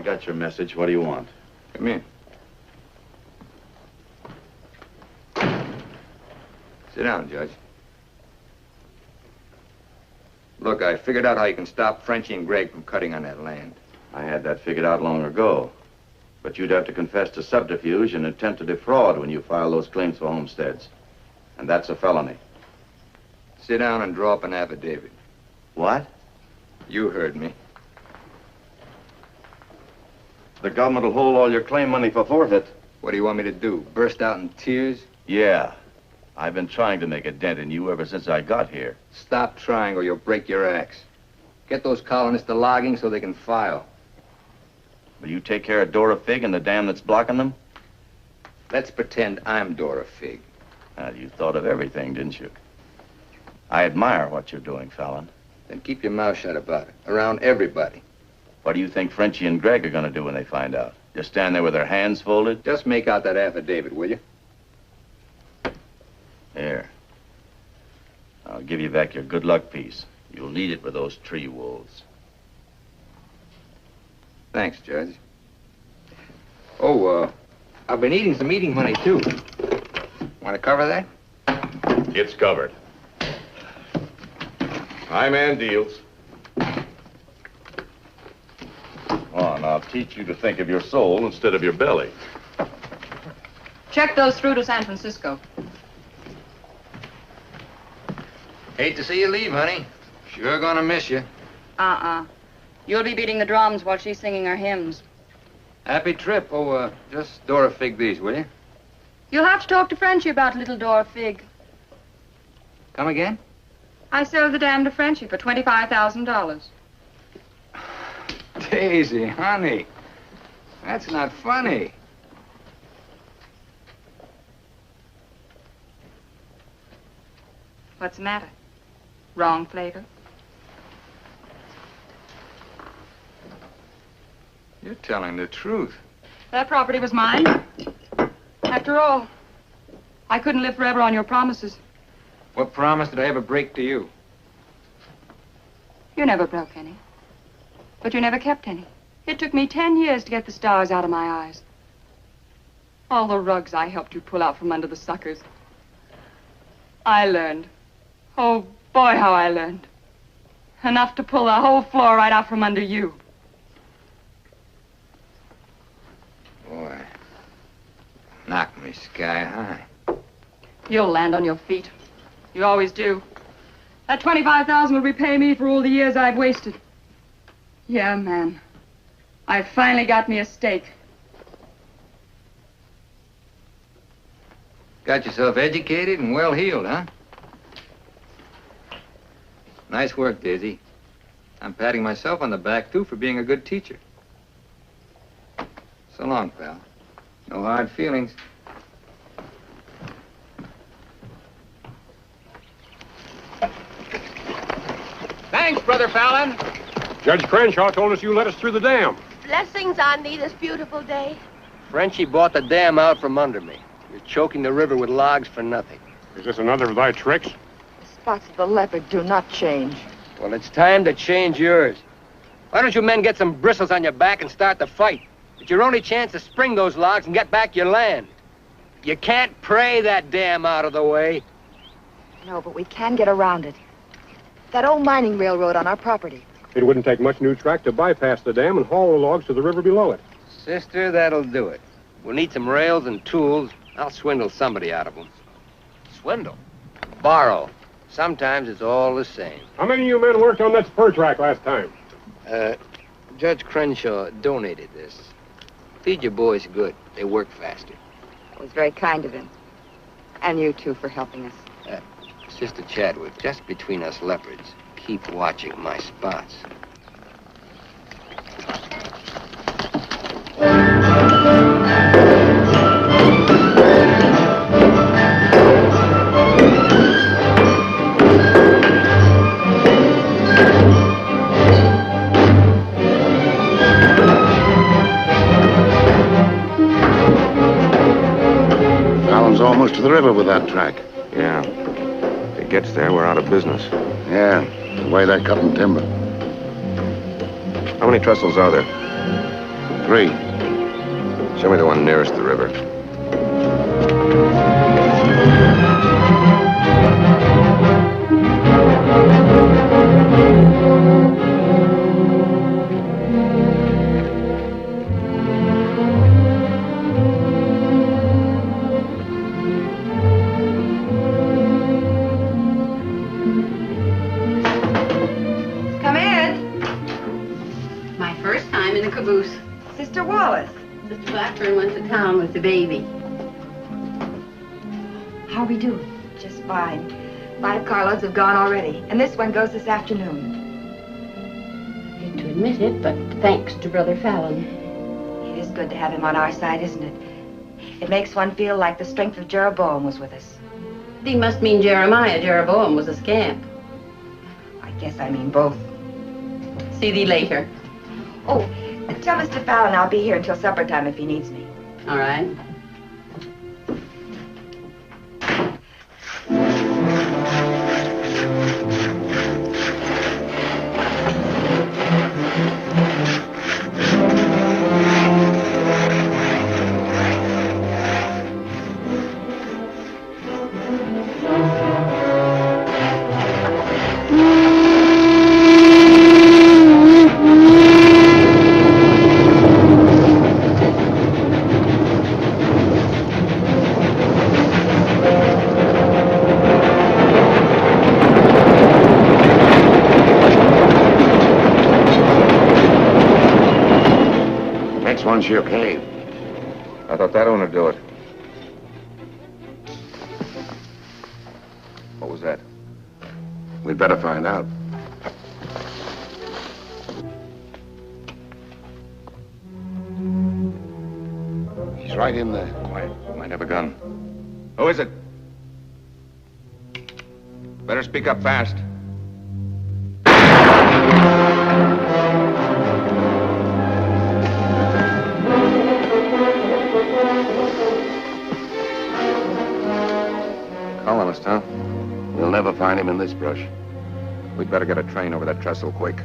Got your message. What do you want? Come in. Sit down, Judge. Look, I figured out how you can stop Frenchie and Greg from cutting on that land. I had that figured out long ago. But you'd have to confess to subterfuge and attempt to defraud when you file those claims for homesteads. And that's a felony. Sit down and draw up an affidavit. What? You heard me. The government will hold all your claim money for forfeit. What do you want me to do? Burst out in tears? Yeah. I've been trying to make a dent in you ever since I got here. Stop trying or you'll break your axe. Get those colonists to logging so they can file. Will you take care of Dora Fig and the dam that's blocking them? Let's pretend I'm Dora Fig. Well, you thought of everything, didn't you? I admire what you're doing, Fallon. Then keep your mouth shut about it. Around everybody. What do you think Frenchie and Greg are going to do when they find out? Just stand there with their hands folded? Just make out that affidavit, will you? Here. I'll give you back your good luck piece. You'll need it with those tree wolves. Thanks, Judge. Oh, I've been eating some eating money, too. Want to cover that? It's covered. High man deals. On, I'll teach you to think of your soul instead of your belly. Check those through to San Francisco. Hate to see you leave, honey. Sure gonna miss you. You'll be beating the drums while she's singing her hymns. Happy trip. Oh, just Dora Fig these, will you? You'll have to talk to Frenchie about little Dora Fig. Come again? I sold the dam to Frenchie for $25,000. Daisy, honey. That's not funny. What's the matter? Wrong flavor? You're telling the truth. That property was mine. After all, I couldn't live forever on your promises. What promise did I ever break to you? You never broke any. But you never kept any. It took me 10 years to get the stars out of my eyes. All the rugs I helped you pull out from under the suckers. I learned. Oh, boy, how I learned. Enough to pull the whole floor right out from under you. Boy, knocked me sky high. You'll land on your feet. You always do. That $25,000 will repay me for all the years I've wasted. Yeah, man. I finally got me a stake. Got yourself educated and well-heeled, huh? Nice work, Daisy. I'm patting myself on the back, too, for being a good teacher. So long, pal. No hard feelings. Thanks, Brother Fallon. Judge Crenshaw told us you let us through the dam. Blessings on thee this beautiful day. Frenchie bought the dam out from under me. You're choking the river with logs for nothing. Is this another of thy tricks? The spots of the leopard do not change. Well, it's time to change yours. Why don't you men get some bristles on your back and start the fight? It's your only chance to spring those logs and get back your land. You can't pray that dam out of the way. No, but we can get around it. That old mining railroad on our property. It wouldn't take much new track to bypass the dam and haul the logs to the river below it. Sister, that'll do it. We'll need some rails and tools. I'll swindle somebody out of them. Swindle? Borrow. Sometimes it's all the same. How many of you men worked on that spur track last time? Judge Crenshaw donated this. Feed your boys good. They work faster. It was very kind of him. And you, too, for helping us. Sister Chadwick, just between us leopards, keep watching my spots. Fallon's almost to the river with that track. Yeah. If it gets there, we're out of business. Yeah, the way they're cutting timber. How many trestles are there? 3. Show me the one nearest the river. Come in. My first time in a caboose. Sister Wallace. Sister Blackburn went to town with the baby. How are we doing? Just fine. 5 carloads have gone already, and this one goes this afternoon. Hate to admit it, but thanks to Brother Fallon. It is good to have him on our side, isn't it? It makes one feel like the strength of Jeroboam was with us. Thee must mean Jeremiah. Jeroboam was a scamp. I guess I mean both. See thee later. Oh, tell Mr. Fallon I'll be here until supper time if he needs me. All right. One's your cave. I thought that one would do it. What was that? We'd better find out. He's right in there. Quiet. Might have a gun. Who is it? Better speak up fast. Colonist, huh? We'll never find him in this brush. We'd better get a train over that trestle quick.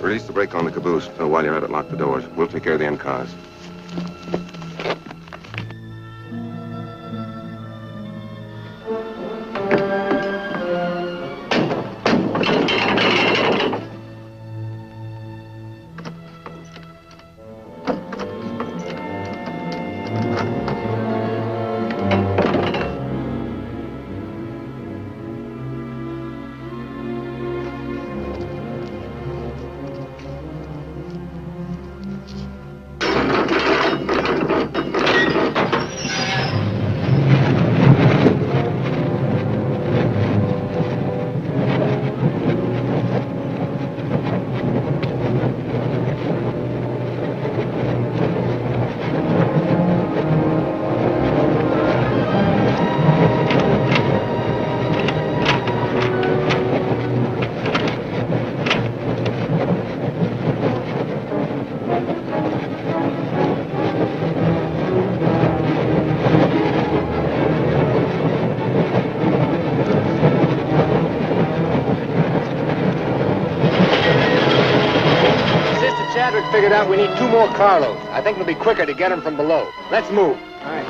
Release the brake on the caboose. While you're at it, lock the doors. We'll take care of the end cars. Figured out we need 2 more carloads. I think it'll be quicker to get them from below. Let's move. All right.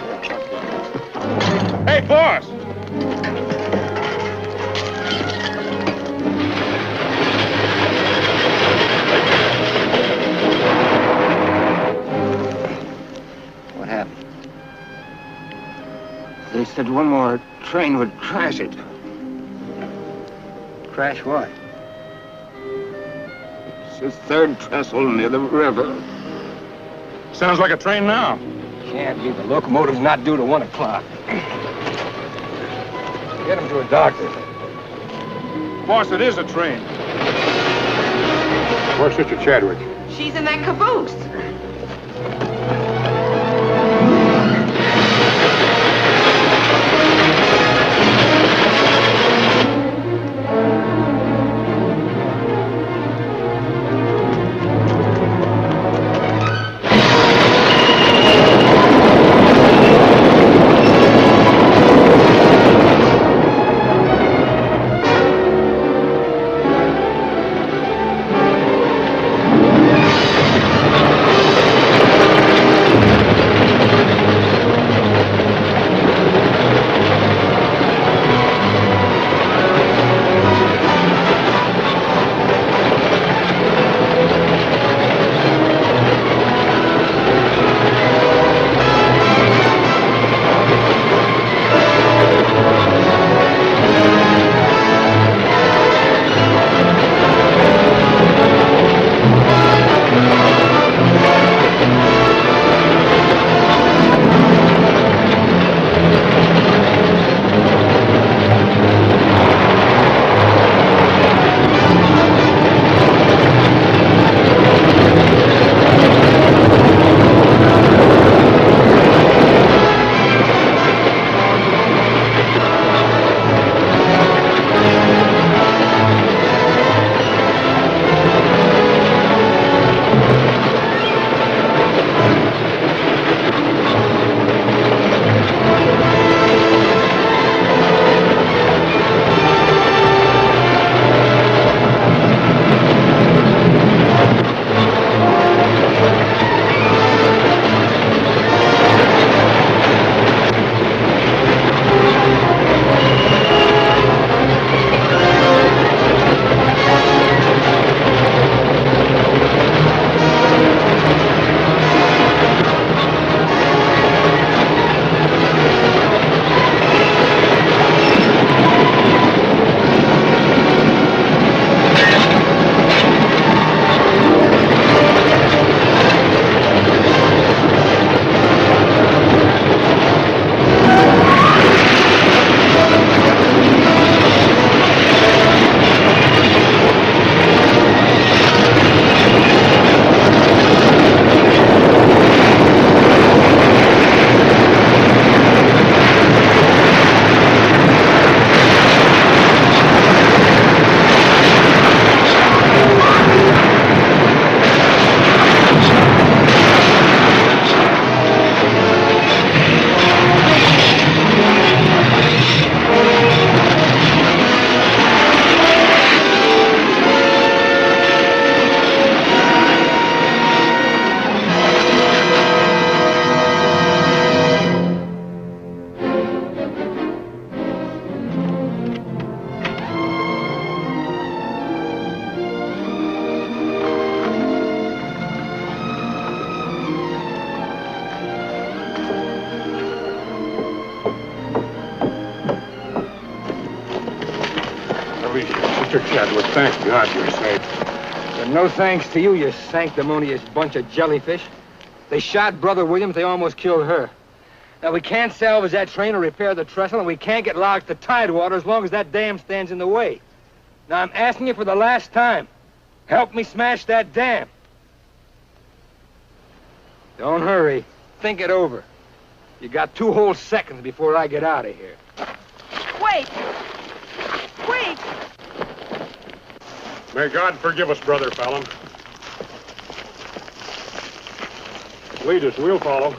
Hey, boss! What happened? They said one more train would crash it. Crash what? It's the 3rd trestle near the river. Sounds like a train now. Can't be. The locomotive's not due to 1 o'clock. Get him to a doctor. Boss, it is a train. Where's Sister Chadwick? She's in that caboose. Mr. Chadwick, thank God you're safe. And no thanks to you, you sanctimonious bunch of jellyfish. They shot Brother Williams, they almost killed her. Now, we can't salvage that train or repair the trestle, and we can't get locked to Tidewater as long as that dam stands in the way. Now, I'm asking you for the last time. Help me smash that dam. Don't hurry. Think it over. You got 2 whole seconds before I get out of here. Wait! Wait! May God forgive us, Brother Fallon. Lead us, we'll follow.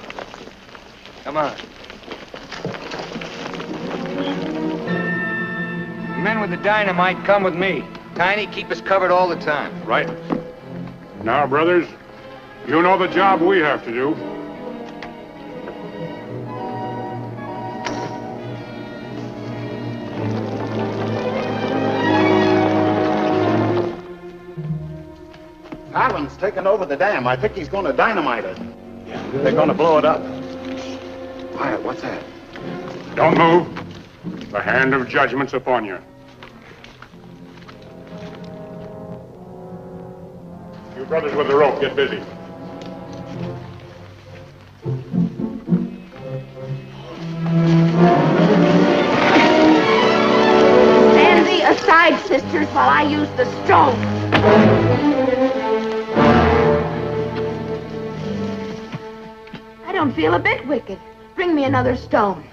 Come on. The men with the dynamite come with me. Tiny, keep us covered all the time. Right. Now, brothers, you know the job we have to do. Fallon's taken over the dam. I think he's going to dynamite it. Yeah, they're going to blow it up. Quiet, what's that? Don't move. The hand of judgment's upon you. You brothers with the rope, get busy. Stand thee aside, sisters, while I use the stone. I don't feel a bit wicked. Bring me another stone.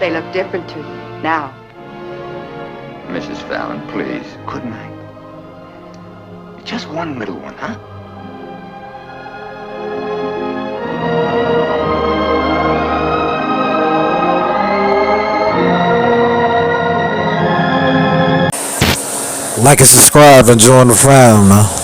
They look different to you now. Mrs. Fallon, please. Good night. Just one little one, huh? Like and subscribe and join the fam, man.